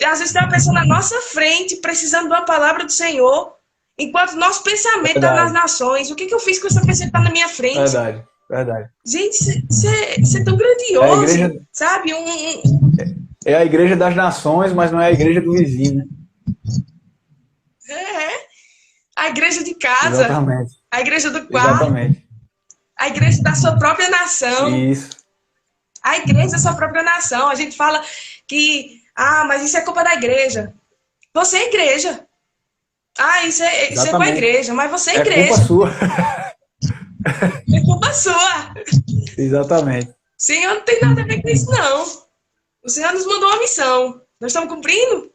Às vezes tem uma pessoa na nossa frente precisando de uma palavra do Senhor, enquanto nosso pensamento está nas nações. O que eu fiz com essa pessoa que está na minha frente? Verdade. Gente, isso é tão grandioso, igreja... sabe? É a igreja das nações, mas não é a igreja do vizinho, né? A igreja de casa. Exatamente. A igreja do quarto. Exatamente. A igreja da sua própria nação. Isso. A igreja da sua própria nação. A gente fala que, mas isso é culpa da igreja. Você é igreja. Isso é com a igreja, mas você é igreja. É culpa sua. É culpa sua. Exatamente. O Senhor não tem nada a ver com isso, não. O Senhor nos mandou uma missão. Nós estamos cumprindo?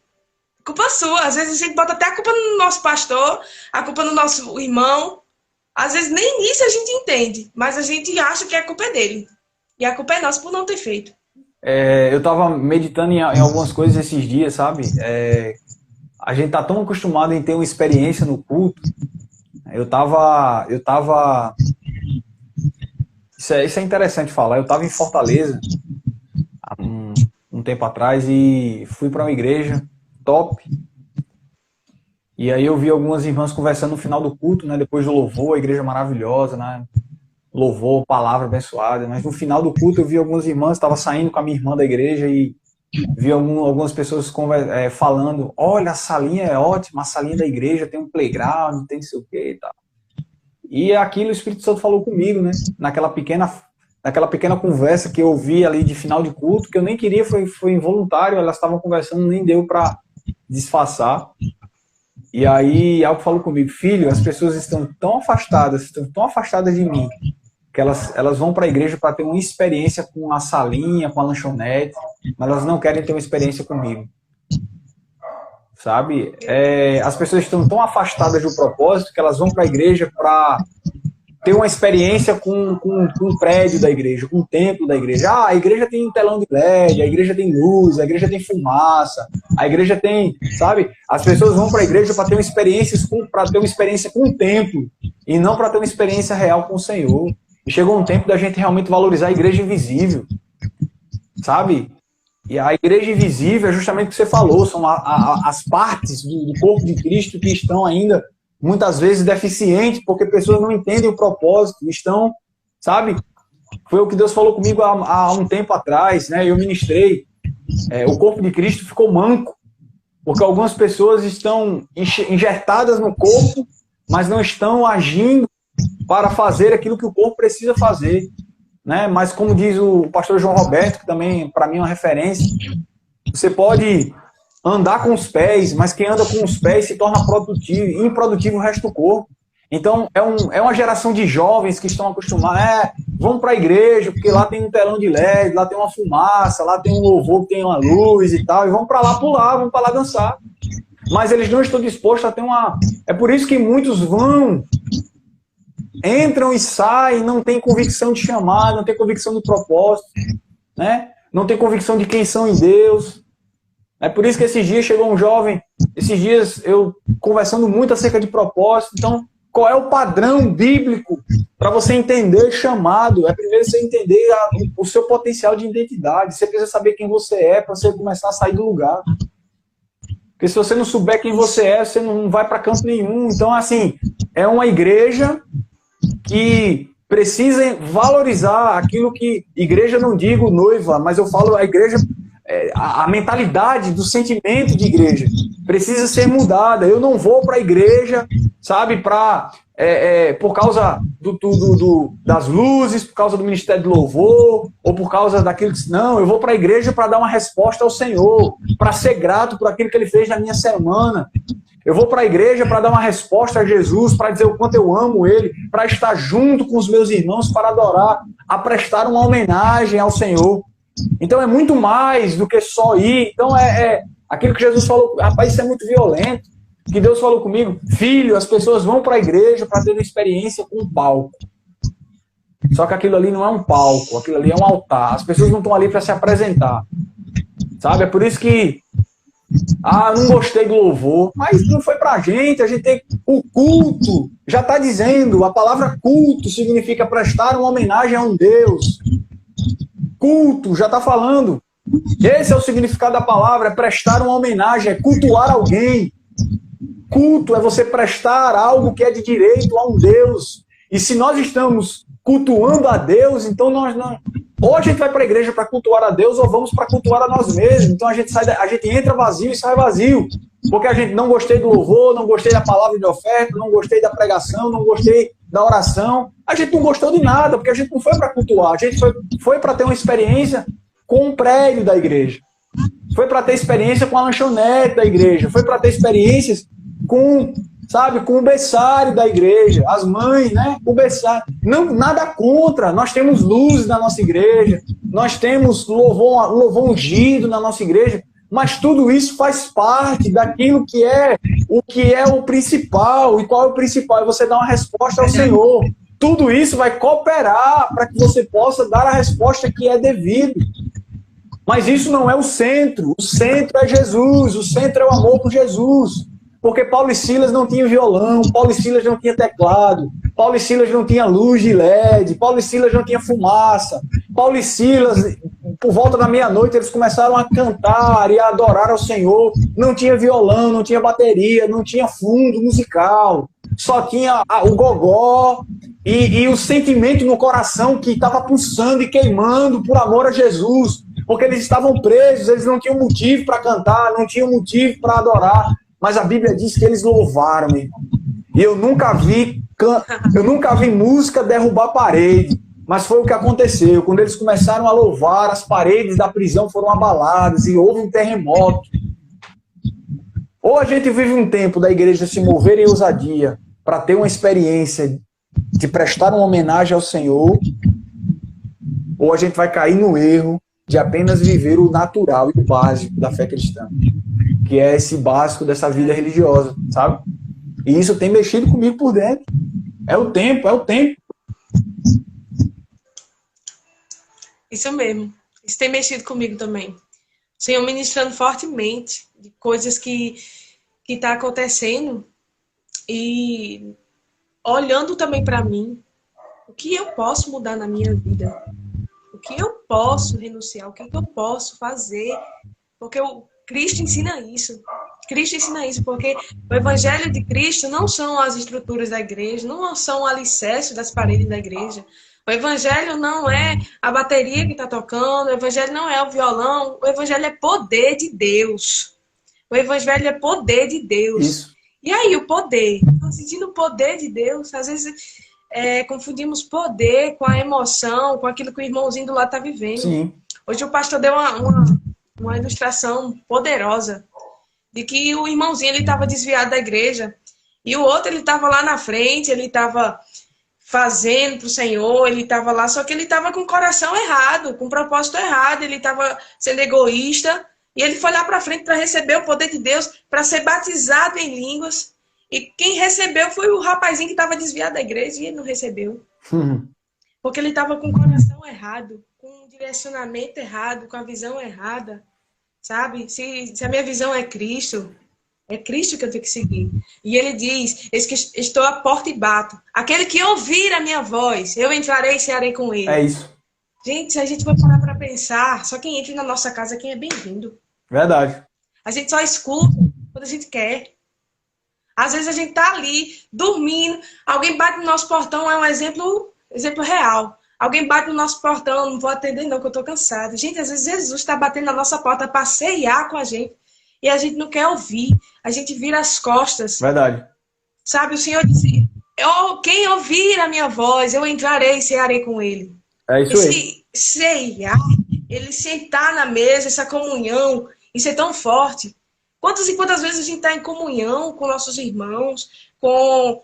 Culpa sua. Às vezes a gente bota até a culpa no nosso pastor, a culpa no nosso irmão. Às vezes nem nisso a gente entende, mas a gente acha que a culpa é dele. E a culpa é nossa por não ter feito. Eu estava meditando em algumas coisas esses dias, sabe? A gente tá tão acostumado em ter uma experiência no culto. Eu tava... Isso é interessante falar. Eu estava em Fortaleza há um tempo atrás e fui para uma igreja top. E aí eu vi algumas irmãs conversando no final do culto, né? Depois do louvor, a igreja maravilhosa, né? Louvor, palavra abençoada. Mas no final do culto eu vi algumas irmãs, estava saindo com a minha irmã da igreja e vi algumas pessoas falando, olha, a salinha é ótima, a salinha da igreja tem um playground, tem não sei o que e tal. E aquilo o Espírito Santo falou comigo, né? Naquela pequena conversa que eu vi ali de final de culto, que eu nem queria, foi involuntário, elas estavam conversando, nem deu para disfarçar. E aí algo falou comigo, filho, as pessoas estão tão afastadas de mim, que elas vão para a igreja para ter uma experiência com a salinha, com a lanchonete, mas elas não querem ter uma experiência comigo. Sabe? As pessoas estão tão afastadas do propósito que elas vão para a igreja para ter uma experiência com o prédio da igreja, com o templo da igreja. A igreja tem um telão de LED, a igreja tem luz, a igreja tem fumaça, a igreja tem, sabe? As pessoas vão para a igreja para ter uma experiência com o templo e não para ter uma experiência real com o Senhor. E chegou um tempo da gente realmente valorizar a igreja invisível, sabe? E a igreja invisível é justamente o que você falou, são as partes do corpo de Cristo que estão ainda muitas vezes deficientes, porque pessoas não entendem o propósito, estão, sabe? Foi o que Deus falou comigo há um tempo atrás, né? Eu ministrei, o corpo de Cristo ficou manco, Porque algumas pessoas estão injetadas no corpo, mas não estão agindo para fazer aquilo que o corpo precisa fazer, né? Mas como diz o pastor João Roberto, que também para mim é uma referência, você pode andar com os pés, mas quem anda com os pés se torna produtivo, improdutivo o resto do corpo. Então, é uma geração de jovens que estão acostumados, vamos para a igreja, porque lá tem um telão de LED, lá tem uma fumaça, lá tem um louvor que tem uma luz e tal, e vamos para lá pular, vamos para lá dançar. Mas eles não estão dispostos a ter uma... É por isso que muitos entram e saem, não tem convicção de chamar, não tem convicção de propósito, né? Não tem convicção de quem são em Deus. É por isso que esses dias chegou um jovem, esses dias eu conversando muito acerca de propósito. Então, qual é o padrão bíblico para você entender chamado? É primeiro você entender o seu potencial de identidade. Você precisa saber quem você é para você começar a sair do lugar. Porque se você não souber quem você é, você não vai para canto nenhum. Então, assim, é uma igreja que precisa valorizar aquilo que... Igreja não digo noiva, mas eu falo a igreja... A mentalidade do sentimento de igreja precisa ser mudada. Eu não vou para a igreja, sabe, por causa das luzes, por causa do ministério de louvor, ou por causa daquilo que... Não, eu vou para a igreja para dar uma resposta ao Senhor, para ser grato por aquilo que Ele fez na minha semana. Eu vou para a igreja para dar uma resposta a Jesus, para dizer o quanto eu amo Ele, para estar junto com os meus irmãos, para adorar, a prestar uma homenagem ao Senhor. Então é muito mais do que só ir. Então aquilo que Jesus falou, rapaz, isso é muito violento. Que Deus falou comigo, filho, as pessoas vão para a igreja para ter uma experiência com um palco. Só que aquilo ali não é um palco, aquilo ali é um altar. As pessoas não estão ali para se apresentar. Sabe? É por isso que não gostei do louvor, mas não foi pra gente tem o culto, já está dizendo, a palavra culto significa prestar uma homenagem a um Deus. Culto, já está falando. Esse é o significado da palavra, é prestar uma homenagem, é cultuar alguém. Culto é você prestar algo que é de direito a um Deus. E se nós estamos cultuando a Deus, então ou a gente vai para a igreja para cultuar a Deus, ou vamos para cultuar a nós mesmos. Então a gente entra vazio e sai vazio. Porque a gente não gostei do louvor, não gostei da palavra de oferta, não gostei da pregação, não gostei da oração. A gente não gostou de nada, porque a gente não foi para cultuar. A gente foi para ter uma experiência com o prédio da igreja. Foi para ter experiência com a lanchonete da igreja. Foi para ter experiências com o berçário da igreja. As mães, né? O berçário. Não, nada contra. Nós temos luzes na nossa igreja. Nós temos louvor ungido na nossa igreja. Mas tudo isso faz parte daquilo que é o principal. E qual é o principal? É você dar uma resposta ao Senhor. Tudo isso vai cooperar para que você possa dar a resposta que é devida. Mas isso não é o centro. O centro é Jesus. O centro é o amor por Jesus. Porque Paulo e Silas não tinham violão, Paulo e Silas não tinham teclado, Paulo e Silas não tinham luz de LED, Paulo e Silas não tinham fumaça. Paulo e Silas, por volta da meia-noite, eles começaram a cantar e a adorar ao Senhor. Não tinha violão, não tinha bateria, não tinha fundo musical. Só tinha o gogó e o sentimento no coração que estava pulsando e queimando por amor a Jesus. Porque eles estavam presos, eles não tinham motivo para cantar, não tinham motivo para adorar. Mas a Bíblia diz que eles louvaram, meu irmão. E eu nunca vi música derrubar parede. Mas foi o que aconteceu. Quando eles começaram a louvar, as paredes da prisão foram abaladas e houve um terremoto. Ou a gente vive um tempo da igreja se mover em ousadia para ter uma experiência de prestar uma homenagem ao Senhor, ou a gente vai cair no erro de apenas viver o natural e o básico da fé cristã, que é esse básico dessa vida religiosa, sabe? E isso tem mexido comigo por dentro. É o tempo. Isso mesmo. Isso tem mexido comigo também. O Senhor ministrando fortemente de coisas que tá acontecendo e olhando também para mim, o que eu posso mudar na minha vida? O que eu posso renunciar? O que eu posso fazer? Porque o Cristo ensina isso. Cristo ensina isso, porque o Evangelho de Cristo não são as estruturas da igreja, não são o alicerce das paredes da igreja. O Evangelho não é a bateria que está tocando, o Evangelho não é o violão, o Evangelho é poder de Deus. O evangelho é poder de Deus. Isso. E aí, o poder? Estão sentindo o poder de Deus? Às vezes confundimos poder com a emoção, com aquilo que o irmãozinho do lado está vivendo. Sim. Hoje o pastor deu uma ilustração poderosa de que o irmãozinho ele estava desviado da igreja e o outro ele estava lá na frente, ele estava fazendo para o Senhor, ele estava lá, só que ele estava com o coração errado, com o propósito errado, ele estava sendo egoísta e ele foi lá para frente para receber o poder de Deus, para ser batizado em línguas. E quem recebeu foi o rapazinho que estava desviado da igreja e ele não recebeu. Porque ele estava com o coração errado, com o direcionamento errado, com a visão errada. Sabe? Se a minha visão é Cristo que eu tenho que seguir. E ele diz, eis que estou à porta e bato. Aquele que ouvir a minha voz, eu entrarei e cearei com ele. É isso. Gente, se a gente for parar para pensar, só quem entra na nossa casa é quem é bem-vindo. Verdade. A gente só escuta quando a gente quer. Às vezes a gente tá ali, dormindo, alguém bate no nosso portão, é um exemplo real. Alguém bate no nosso portão, não vou atender não, que eu tô cansada. Gente, às vezes Jesus está batendo na nossa porta para ceiar com a gente. E a gente não quer ouvir. A gente vira as costas. Verdade. Sabe, o Senhor disse, quem ouvir a minha voz, eu entrarei e cearei com ele. É isso aí. Esse ceiar, ele sentar na mesa, essa comunhão, isso é tão forte. Quantas e quantas vezes a gente está em comunhão com nossos irmãos, com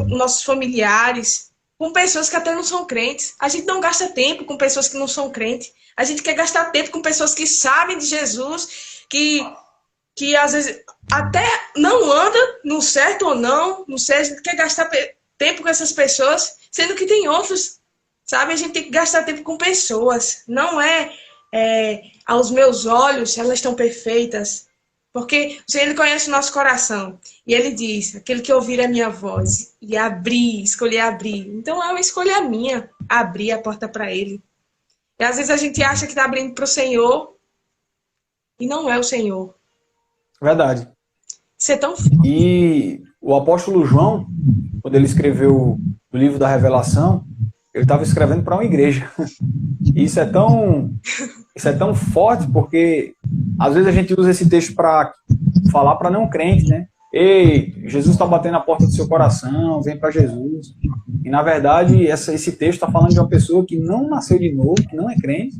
nossos familiares, com pessoas que até não são crentes. A gente não gasta tempo com pessoas que não são crentes. A gente quer gastar tempo com pessoas que sabem de Jesus, que às vezes até não anda no certo ou não sei, a gente quer gastar tempo com essas pessoas, sendo que tem outros, sabe? A gente tem que gastar tempo com pessoas. Não aos meus olhos, elas estão perfeitas. Porque o Senhor ele conhece o nosso coração. E ele diz, aquele que ouvir a minha voz e escolher abrir. Então é uma escolha minha, abrir a porta para ele. E às vezes a gente acha que está abrindo para o Senhor e não é o Senhor. Verdade. Isso é tão forte. E o apóstolo João, quando ele escreveu o livro da Revelação, ele estava escrevendo para uma igreja. E isso é tão forte porque às vezes a gente usa esse texto para falar para não crente, né? Ei, Jesus está batendo na porta do seu coração, vem para Jesus. E na verdade esse texto está falando de uma pessoa que não nasceu de novo, que não é crente.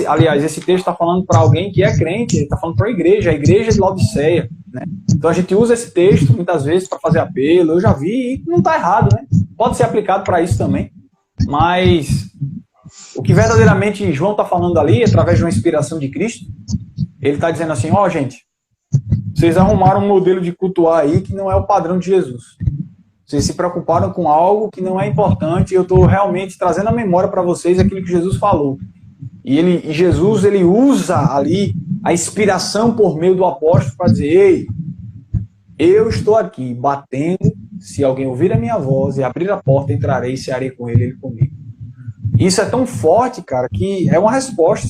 Aliás, esse texto está falando para alguém que é crente, ele está falando para a igreja de Laodiceia, né? Então a gente usa esse texto muitas vezes para fazer apelo, eu já vi e não está errado, né? Pode ser aplicado para isso também, mas o que verdadeiramente João está falando ali, através de uma inspiração de Cristo, ele está dizendo assim, gente, vocês arrumaram um modelo de cultuar aí que não é o padrão de Jesus. Vocês se preocuparam com algo que não é importante e eu estou realmente trazendo à memória para vocês aquilo que Jesus falou. E Jesus ele usa ali a inspiração por meio do apóstolo para dizer, ei, eu estou aqui batendo, se alguém ouvir a minha voz e abrir a porta, entrarei e cearei com ele comigo. Isso é tão forte, cara, que é uma resposta.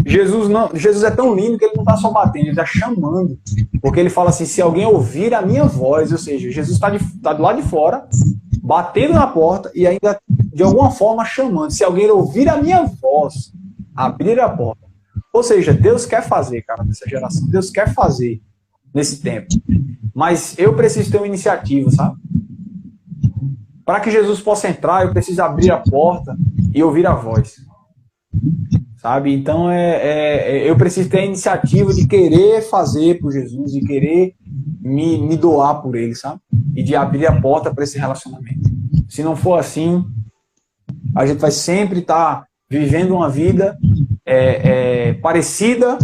Jesus é tão lindo que ele não está só batendo, ele está chamando. Porque ele fala assim, se alguém ouvir a minha voz, ou seja, Jesus está do lado de fora, batendo na porta e ainda de alguma forma chamando. Se alguém ouvir a minha voz, abrir a porta. Ou seja, Deus quer fazer, cara, nessa geração. Deus quer fazer nesse tempo. Mas eu preciso ter uma iniciativa, sabe? Para que Jesus possa entrar, eu preciso abrir a porta e ouvir a voz. Sabe? Então, eu preciso ter a iniciativa de querer fazer por Jesus, de querer me doar por ele, sabe? E de abrir a porta para esse relacionamento. Se não for assim, a gente vai sempre estar vivendo uma vida parecida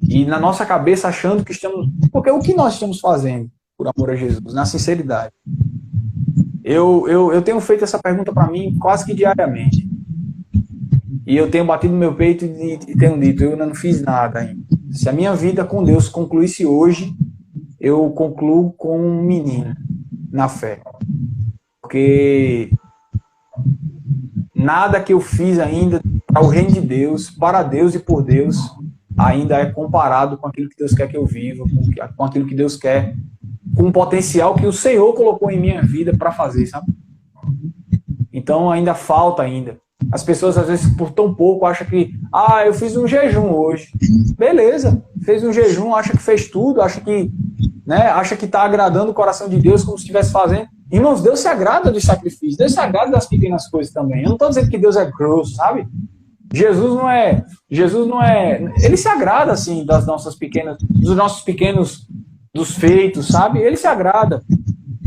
e na nossa cabeça achando que estamos... Porque o que nós estamos fazendo por amor a Jesus? Na sinceridade. Eu tenho feito essa pergunta para mim quase que diariamente. E eu tenho batido no meu peito e tenho dito, eu ainda não fiz nada ainda. Se a minha vida com Deus concluísse hoje, eu concluo com um menino na fé. Porque nada que eu fiz ainda para o reino de Deus, para Deus e por Deus, ainda é comparado com aquilo que Deus quer que eu viva, com aquilo que Deus quer, com o potencial que o Senhor colocou em minha vida para fazer, sabe? Então ainda falta ainda. As pessoas, às vezes, por tão pouco, acham que, eu fiz um jejum hoje. Beleza, fez um jejum, acha que fez tudo, acha que, né, acha que está agradando o coração de Deus como se estivesse fazendo. Irmãos, Deus se agrada dos sacrifícios, Deus se agrada das pequenas coisas também. Eu não estou dizendo que Deus é grosso, sabe? Jesus não é, ele se agrada, assim, dos nossos pequenos, dos feitos, sabe? Ele se agrada.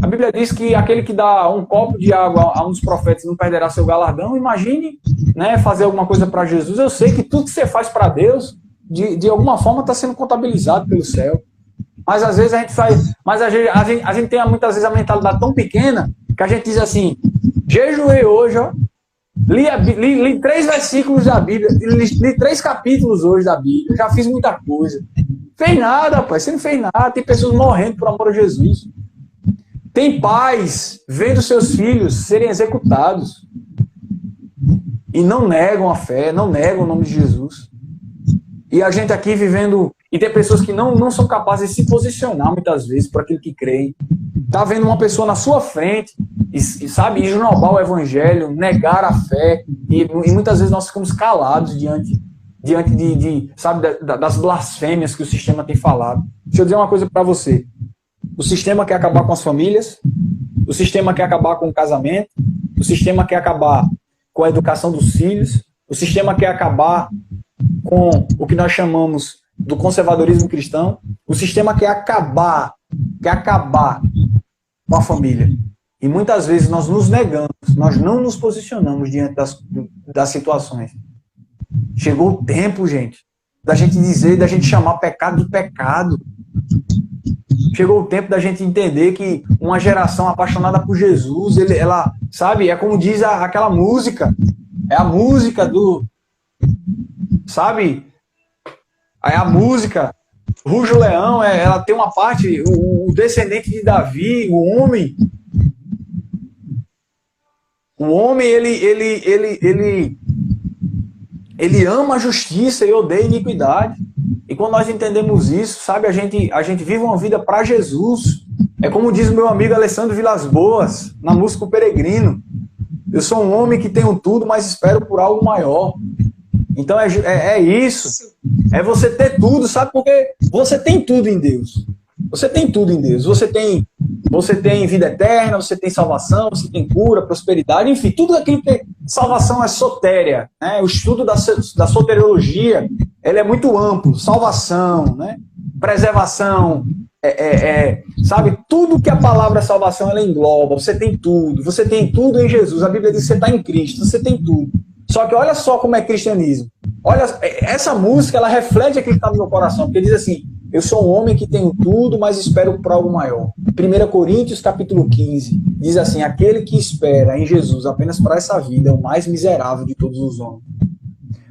A Bíblia diz que aquele que dá um copo de água a um dos profetas não perderá seu galardão. Imagine, né, fazer alguma coisa para Jesus. Eu sei que tudo que você faz para Deus, de alguma forma, está sendo contabilizado pelo céu. Mas às vezes a gente faz. Mas a gente tem muitas vezes a mentalidade tão pequena que a gente diz assim: jejuei hoje, ó, li 3 versículos da Bíblia, li 3 capítulos hoje da Bíblia, já fiz muita coisa. Fez nada, rapaz, você não fez nada. Tem pessoas morrendo por amor a Jesus. Tem pais vendo seus filhos serem executados e não negam a fé, não negam o nome de Jesus. E a gente aqui vivendo... E tem pessoas que não são capazes de se posicionar muitas vezes por aquilo que creem. Tá vendo uma pessoa na sua frente e sabe, esnobar o evangelho, negar a fé. E muitas vezes nós ficamos calados diante sabe, das blasfêmias que o sistema tem falado. Deixa eu dizer uma coisa para você. O sistema quer acabar com as famílias, o sistema quer acabar com o casamento, o sistema quer acabar com a educação dos filhos, o sistema quer acabar com o que nós chamamos do conservadorismo cristão, o sistema quer acabar com a família. E muitas vezes nós nos negamos, nós não nos posicionamos diante das situações. Chegou o tempo, gente, da gente dizer, da gente chamar pecado de pecado. Chegou o tempo da gente entender que uma geração apaixonada por Jesus, ela, sabe, é como diz aquela música, é a música do, sabe, é a música, Ruge o Leão, ela tem uma parte, o descendente de Davi, o homem, ele ama a justiça e odeia a iniquidade. E quando nós entendemos isso, sabe, a gente vive uma vida para Jesus. É como diz o meu amigo Alessandro Vilas Boas, na música O Peregrino. Eu sou um homem que tenho tudo, mas espero por algo maior. Então é isso. É você ter tudo, sabe? Porque você tem tudo em Deus. Você tem tudo em Deus. Você tem vida eterna, você tem salvação, você tem cura, prosperidade, enfim, tudo aquilo que salvação é sotéria, né? O estudo da soteriologia, ele é muito amplo. Salvação, né? Preservação, sabe? Tudo que a palavra salvação ela engloba. Você tem tudo em Jesus. A Bíblia diz que você está em Cristo, você tem tudo. Só que olha só como é cristianismo. Olha, essa música, ela reflete aquilo que está no meu coração, porque diz assim: eu sou um homem que tenho tudo, mas espero por algo maior. 1 Coríntios, capítulo 15, diz assim: aquele que espera em Jesus apenas para essa vida é o mais miserável de todos os homens.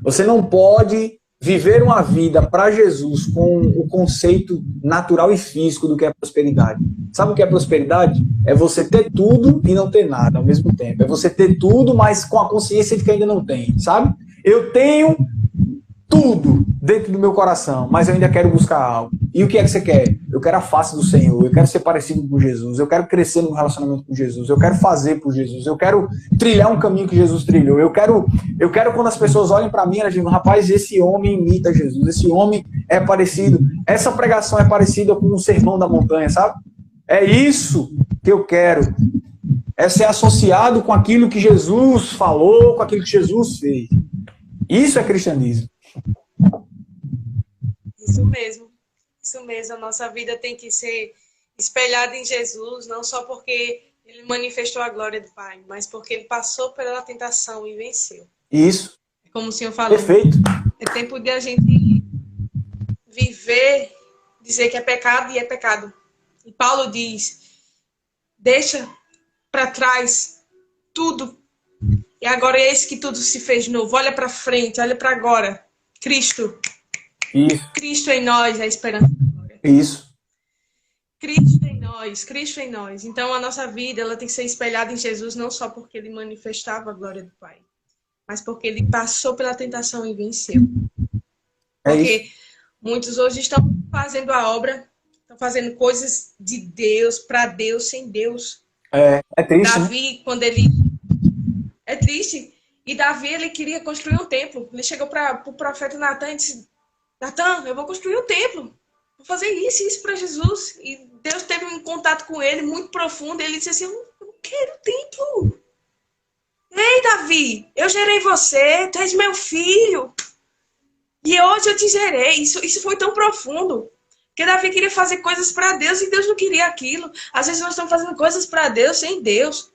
Você não pode viver uma vida para Jesus com o conceito natural e físico do que é prosperidade. Sabe o que é prosperidade? É você ter tudo e não ter nada ao mesmo tempo. É você ter tudo, mas com a consciência de que ainda não tem, sabe? Eu tenho tudo dentro do meu coração, mas eu ainda quero buscar algo. E o que é que você quer? Eu quero a face do Senhor, eu quero ser parecido com Jesus, eu quero crescer no relacionamento com Jesus, eu quero fazer por Jesus, eu quero trilhar um caminho que Jesus trilhou, eu quero quando as pessoas olhem para mim, elas digam: rapaz, esse homem imita Jesus, esse homem é parecido, essa pregação é parecida com o sermão da montanha, sabe? É isso que eu quero, é ser associado com aquilo que Jesus falou, com aquilo que Jesus fez. Isso é cristianismo. Isso mesmo. Isso mesmo. A nossa vida tem que ser espelhada em Jesus, não só porque ele manifestou a glória do Pai, mas porque ele passou pela tentação e venceu. Isso. Como o senhor falou. Perfeito. É tempo de a gente viver, dizer que é pecado e é pecado. E Paulo diz: deixa para trás tudo. E agora é esse que tudo se fez de novo. Olha para frente, olha para agora. Cristo. Isso. Cristo em nós, a esperança da glória. Isso. Cristo em nós, Cristo em nós. Então a nossa vida ela tem que ser espelhada em Jesus, não só porque ele manifestava a glória do Pai, mas porque ele passou pela tentação e venceu. Porque muitos hoje estão fazendo a obra, estão fazendo coisas de Deus, para Deus, sem Deus. É triste, Davi, né? quando ele... É triste. E Davi, ele queria construir um templo. Ele chegou para o profeta Natan e disse: Natan, eu vou construir um templo. Vou fazer isso e isso para Jesus. E Deus teve um contato com ele muito profundo. E ele disse assim: eu quero templo. Ei, Davi, eu gerei você, tu és meu filho. E hoje eu te gerei. Isso foi tão profundo. Porque Davi queria fazer coisas para Deus e Deus não queria aquilo. Às vezes nós estamos fazendo coisas para Deus sem Deus.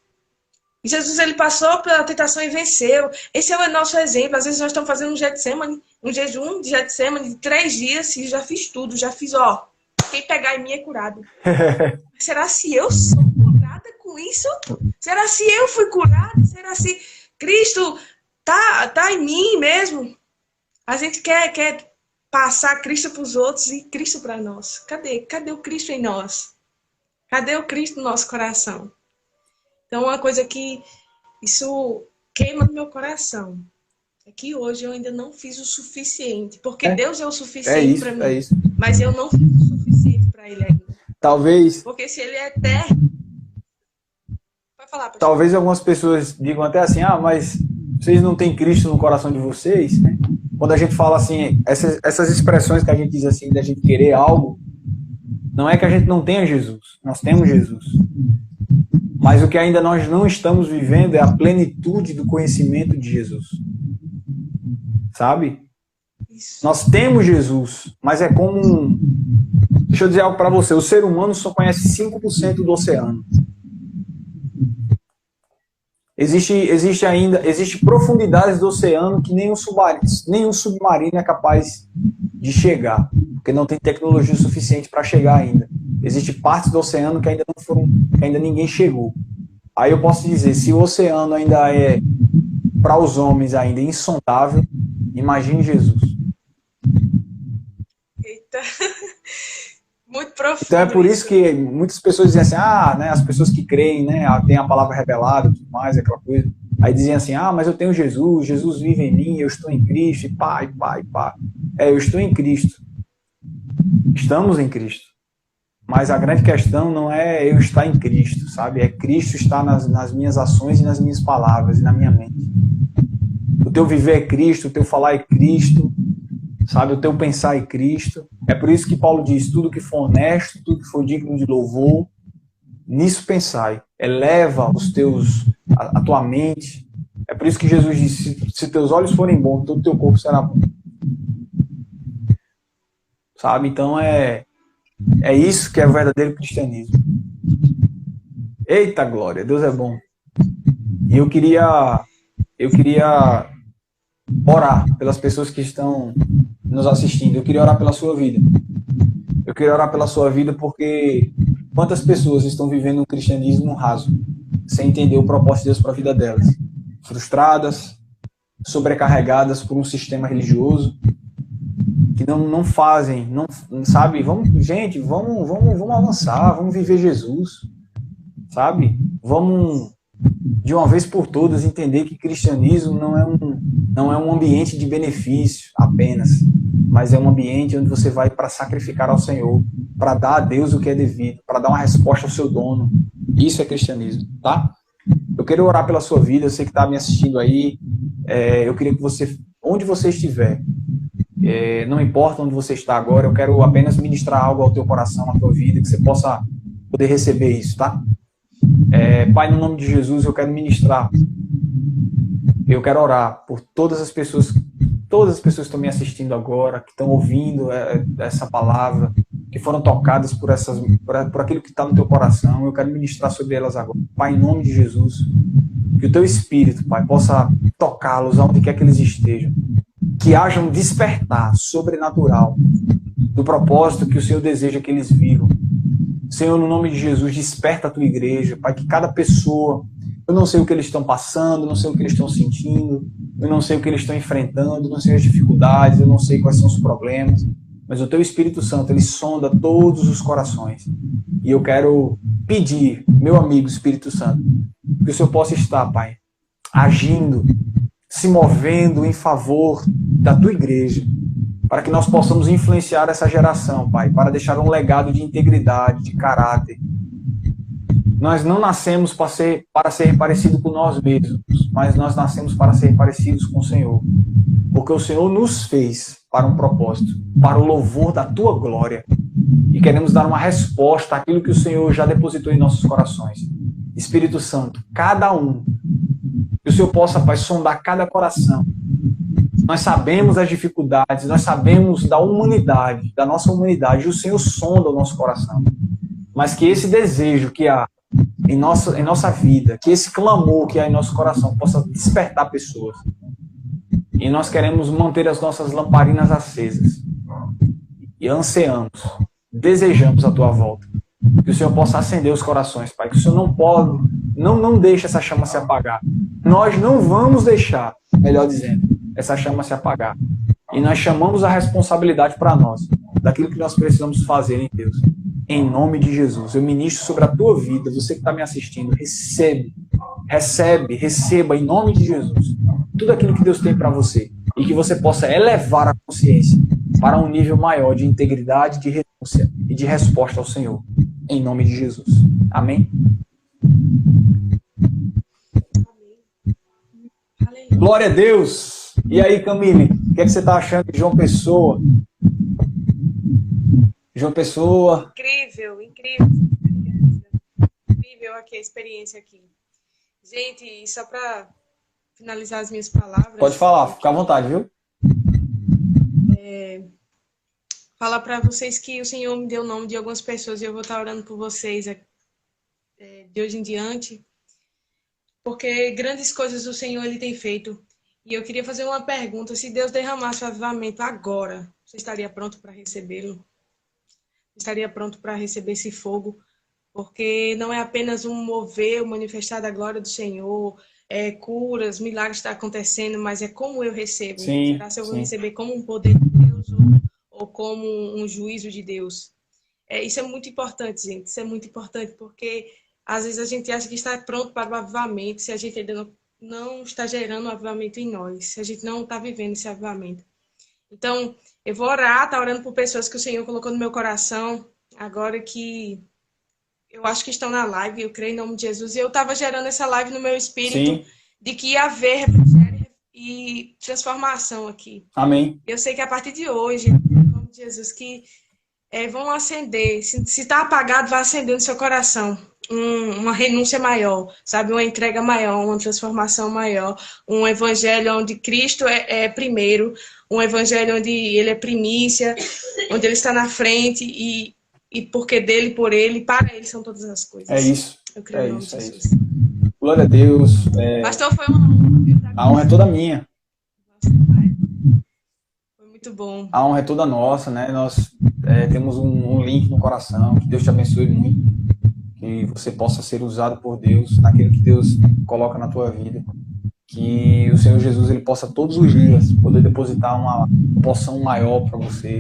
E Jesus, ele passou pela tentação e venceu. Esse é o nosso exemplo. Às vezes nós estamos fazendo um jejum de Getsemane de 3 dias e já fiz tudo. Já fiz, ó, quem pegar em mim é curado. Será se eu sou curada com isso? Será se eu fui curada? Será se Cristo tá em mim mesmo? A gente quer passar Cristo para os outros e Cristo para nós. Cadê o Cristo em nós? Cadê o Cristo no nosso coração? Então, uma coisa que isso queima no meu coração é que hoje eu ainda não fiz o suficiente. Porque Deus é o suficiente para mim. Mas eu não fiz o suficiente para Ele ainda. Talvez. Porque se Ele é eterno. Pode falar, pessoal. Talvez algumas pessoas digam até assim: mas vocês não têm Cristo no coração de vocês, né? Quando a gente fala assim, essas expressões que a gente diz assim, da gente querer algo, não é que a gente não tenha Jesus. Nós temos Jesus. Mas o que ainda nós não estamos vivendo é a plenitude do conhecimento de Jesus. Sabe? Isso. Nós temos Jesus, mas é como Deixa eu dizer algo para você. O ser humano só conhece 5% do oceano. Existe profundidades do oceano que nenhum submarino é capaz de chegar, porque não tem tecnologia suficiente para chegar ainda. Existem partes do oceano que ainda ninguém chegou. Aí eu posso dizer, se o oceano ainda é, para os homens, ainda insondável, imagine Jesus. Eita, muito profundo. Então é por isso que muitas pessoas dizem assim, né, as pessoas que creem, né, tem a palavra revelada e tudo mais, aquela coisa. Aí dizem assim, mas eu tenho Jesus, Jesus vive em mim, eu estou em Cristo, e pá. Eu estou em Cristo. Estamos em Cristo. Mas a grande questão não é eu estar em Cristo, sabe? É Cristo estar nas minhas ações e nas minhas palavras e na minha mente. O teu viver é Cristo, o teu falar é Cristo, sabe? O teu pensar é Cristo. É por isso que Paulo diz, tudo que for honesto, tudo que for digno de louvor, nisso pensai. Eleva a tua mente. É por isso que Jesus disse, se teus olhos forem bons, todo o teu corpo será bom. Sabe? Então é isso que é o verdadeiro cristianismo. Eita glória, Deus é bom. E eu queria orar pelas pessoas que estão nos assistindo. Eu queria orar pela sua vida. Eu queria orar pela sua vida porque quantas pessoas estão vivendo um cristianismo raso, sem entender o propósito de Deus para a vida delas. Frustradas, sobrecarregadas por um sistema religioso, que não fazem, não sabe? Vamos avançar, vamos viver Jesus, sabe? Vamos de uma vez por todas entender que cristianismo não é um ambiente de benefício apenas, mas é um ambiente onde você vai para sacrificar ao Senhor, para dar a Deus o que é devido, para dar uma resposta ao seu dono. Isso é cristianismo, tá? Eu quero orar pela sua vida, eu sei que está me assistindo aí, eu queria que você, onde você estiver, não importa onde você está agora, eu quero apenas ministrar algo ao teu coração, à tua vida, que você possa poder receber isso, tá? Pai, no nome de Jesus, eu quero ministrar, eu quero orar por todas as pessoas que estão me assistindo agora, que estão ouvindo essa palavra, que foram tocadas por aquilo que está no teu coração, eu quero ministrar sobre elas agora. Pai, em nome de Jesus, que o teu Espírito, Pai, possa tocá-los aonde quer que eles estejam, que haja um despertar sobrenatural do propósito que o Senhor deseja que eles vivam. Senhor, no nome de Jesus, desperta a tua igreja, Pai, que cada pessoa, eu não sei o que eles estão passando, não sei o que eles estão sentindo, eu não sei o que eles estão enfrentando, não sei as dificuldades, eu não sei quais são os problemas, mas o teu Espírito Santo, ele sonda todos os corações. E eu quero pedir, meu amigo Espírito Santo, que o Senhor possa estar, Pai, agindo, se movendo em favor da tua igreja, para que nós possamos influenciar essa geração, Pai, para deixar um legado de integridade, de caráter, Nós não nascemos para ser parecido com nós mesmos, mas nós nascemos para ser parecidos com o Senhor. Porque o Senhor nos fez para um propósito, para o louvor da tua glória. E queremos dar uma resposta àquilo que o Senhor já depositou em nossos corações. Espírito Santo, cada um, que o Senhor possa, Pai, sondar cada coração. Nós sabemos as dificuldades, nós sabemos da humanidade, da nossa humanidade, e o Senhor sonda o nosso coração. Mas que esse desejo que há em nossa vida, que esse clamor que há em nosso coração possa despertar pessoas. E nós queremos manter as nossas lamparinas acesas. E ansiamos, desejamos a tua volta. Que o Senhor possa acender os corações, Pai. Que o Senhor não deixe essa chama se apagar. Nós não vamos deixar, melhor dizendo, essa chama se apagar. E nós chamamos a responsabilidade para nós, daquilo que nós precisamos fazer em Deus. Em nome de Jesus, eu ministro sobre a tua vida, você que está me assistindo, receba em nome de Jesus tudo aquilo que Deus tem para você e que você possa elevar a consciência para um nível maior de integridade, de renúncia e de resposta ao Senhor, em nome de Jesus. Amém? Glória a Deus! E aí, Camille, o que é que você está achando de João Pessoa? João Pessoa. Incrível, incrível. Incrível aqui a experiência aqui. Gente, e só para finalizar as minhas palavras. Pode falar, fica à vontade, viu? Falar para vocês que o Senhor me deu o nome de algumas pessoas e eu vou estar orando por vocês de hoje em diante. Porque grandes coisas o Senhor ele tem feito. E eu queria fazer uma pergunta. Se Deus derramasse o avivamento agora, você estaria pronto para recebê-lo? Estaria pronto para receber esse fogo, porque não é apenas um mover, um manifestar da glória do Senhor, curas, milagres estão acontecendo, mas é como eu recebo. Sim, será se eu vou receber como um poder de Deus ou como um juízo de Deus? Isso é muito importante, gente. Isso é muito importante, porque às vezes a gente acha que está pronto para o avivamento, se a gente ainda não está gerando o avivamento em nós, se a gente não está vivendo esse avivamento. Então, eu vou orar, tá orando por pessoas que o Senhor colocou no meu coração, agora que eu acho que estão na live, eu creio em nome de Jesus. E eu estava gerando essa live no meu espírito, sim, de que ia haver refrigério e transformação aqui. Amém. Eu sei que a partir de hoje, em nome de Jesus, que vão acender. Se está apagado, vai acender no seu coração. Uma renúncia maior, sabe? Uma entrega maior, uma transformação maior. Um evangelho onde Cristo é primeiro. Um evangelho onde ele é primícia, onde ele está na frente e porque dele, por ele, para ele são todas as coisas. É isso. Eu creio em nome de Jesus. Glória a Deus. Pastor, foi uma honra. A honra é toda minha. Foi muito bom. A honra é toda nossa, né? Nós temos um link no coração. Que Deus te abençoe muito. Que você possa ser usado por Deus naquilo que Deus coloca na tua vida. Que o Senhor Jesus ele possa todos os dias poder depositar uma porção maior para você.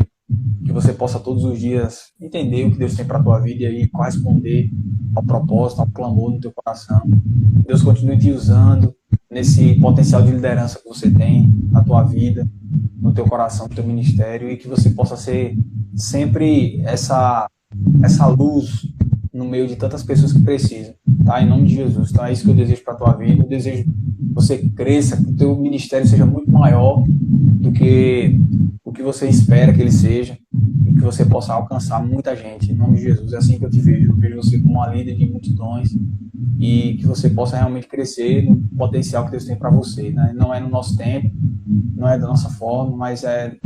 Que você possa todos os dias entender o que Deus tem para a tua vida e aí corresponder ao propósito, ao clamor no teu coração. Deus continue te usando nesse potencial de liderança que você tem na tua vida, no teu coração, no teu ministério, e que você possa ser sempre essa luz no meio de tantas pessoas que precisam, tá? Em nome de Jesus. Então é isso que eu desejo para a tua vida. Eu desejo que você cresça, que o teu ministério seja muito maior do que o que você espera que ele seja e que você possa alcançar muita gente. Em nome de Jesus. É assim que eu te vejo. Eu vejo você como uma líder de multidões e que você possa realmente crescer no potencial que Deus tem para você, né? Não é no nosso tempo, não é da nossa forma, mas é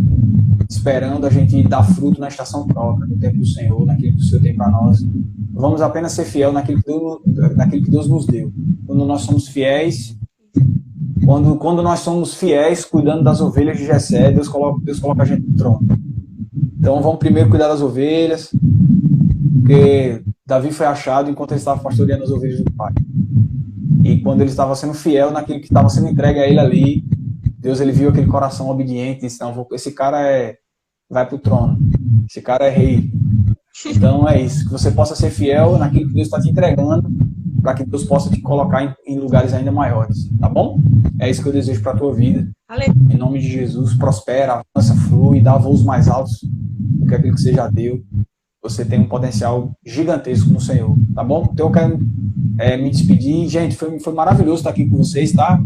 esperando a gente dar fruto na estação própria, no tempo do Senhor, naquilo que o Senhor tem para nós. Vamos apenas ser fiel naquilo que Deus nos deu. Quando nós somos fiéis, quando nós somos fiéis, cuidando das ovelhas de Jessé, Deus coloca a gente no trono. Então vamos primeiro cuidar das ovelhas, porque Davi foi achado enquanto ele estava pastoreando as ovelhas do pai. E quando ele estava sendo fiel naquilo que estava sendo entregue a ele ali, Deus ele viu aquele coração obediente e disse, não, esse cara vai para o trono, esse cara é rei. Então é isso, que você possa ser fiel naquilo que Deus está te entregando, para que Deus possa te colocar em lugares ainda maiores, tá bom? É isso que eu desejo para a tua vida. Aleluia. Em nome de Jesus, prospera, avança, flui, dá voos mais altos do que aquilo que você já deu. Você tem um potencial gigantesco no Senhor, tá bom? Então eu quero me despedir. Gente, foi maravilhoso estar aqui com vocês, tá?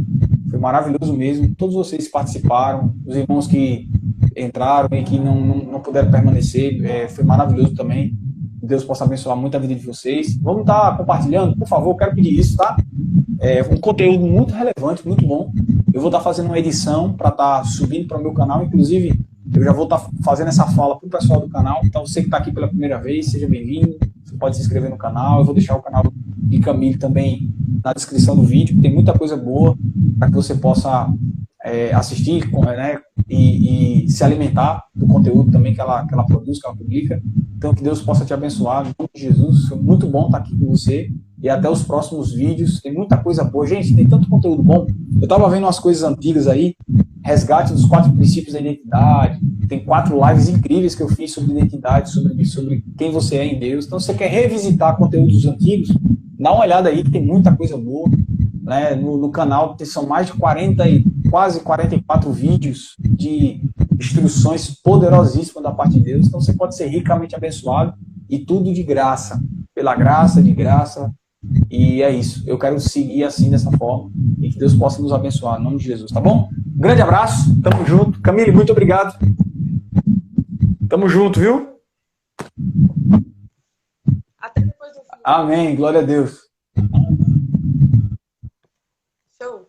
Foi maravilhoso mesmo. Todos vocês participaram, os irmãos que entraram e que não puderam permanecer, foi maravilhoso também. Deus possa abençoar muito a vida de vocês. Vamos estar compartilhando, por favor, quero pedir isso, tá? Um conteúdo muito relevante, muito bom. Eu vou estar fazendo uma edição para estar subindo para o meu canal, inclusive eu já vou estar fazendo essa fala para o pessoal do canal. Então, você que está aqui pela primeira vez, seja bem-vindo. Você pode se inscrever no canal. Eu vou deixar o canal de Camille também na descrição do vídeo. Tem muita coisa boa para que você possa assistir, né, e se alimentar do conteúdo também que ela produz, que ela publica. Então, que Deus possa te abençoar. Em nome de Jesus, foi muito bom estar aqui com você. E até os próximos vídeos. Tem muita coisa boa. Gente, tem tanto conteúdo bom. Eu estava vendo umas coisas antigas aí. Resgate dos 4 princípios da identidade. Tem 4 lives incríveis que eu fiz sobre identidade, sobre quem você é em Deus. Então, se você quer revisitar conteúdos antigos, dá uma olhada aí que tem muita coisa boa. Né? No canal são mais de 40 e quase 44 vídeos de instruções poderosíssimas da parte de Deus. Então, você pode ser ricamente abençoado e tudo de graça. Pela graça, de graça. E é isso. Eu quero seguir assim, dessa forma. E que Deus possa nos abençoar. Em nome de Jesus, tá bom? Grande abraço. Tamo junto. Camille, muito obrigado. Tamo junto, viu? Até depois do vídeo. Amém. Glória a Deus. Show.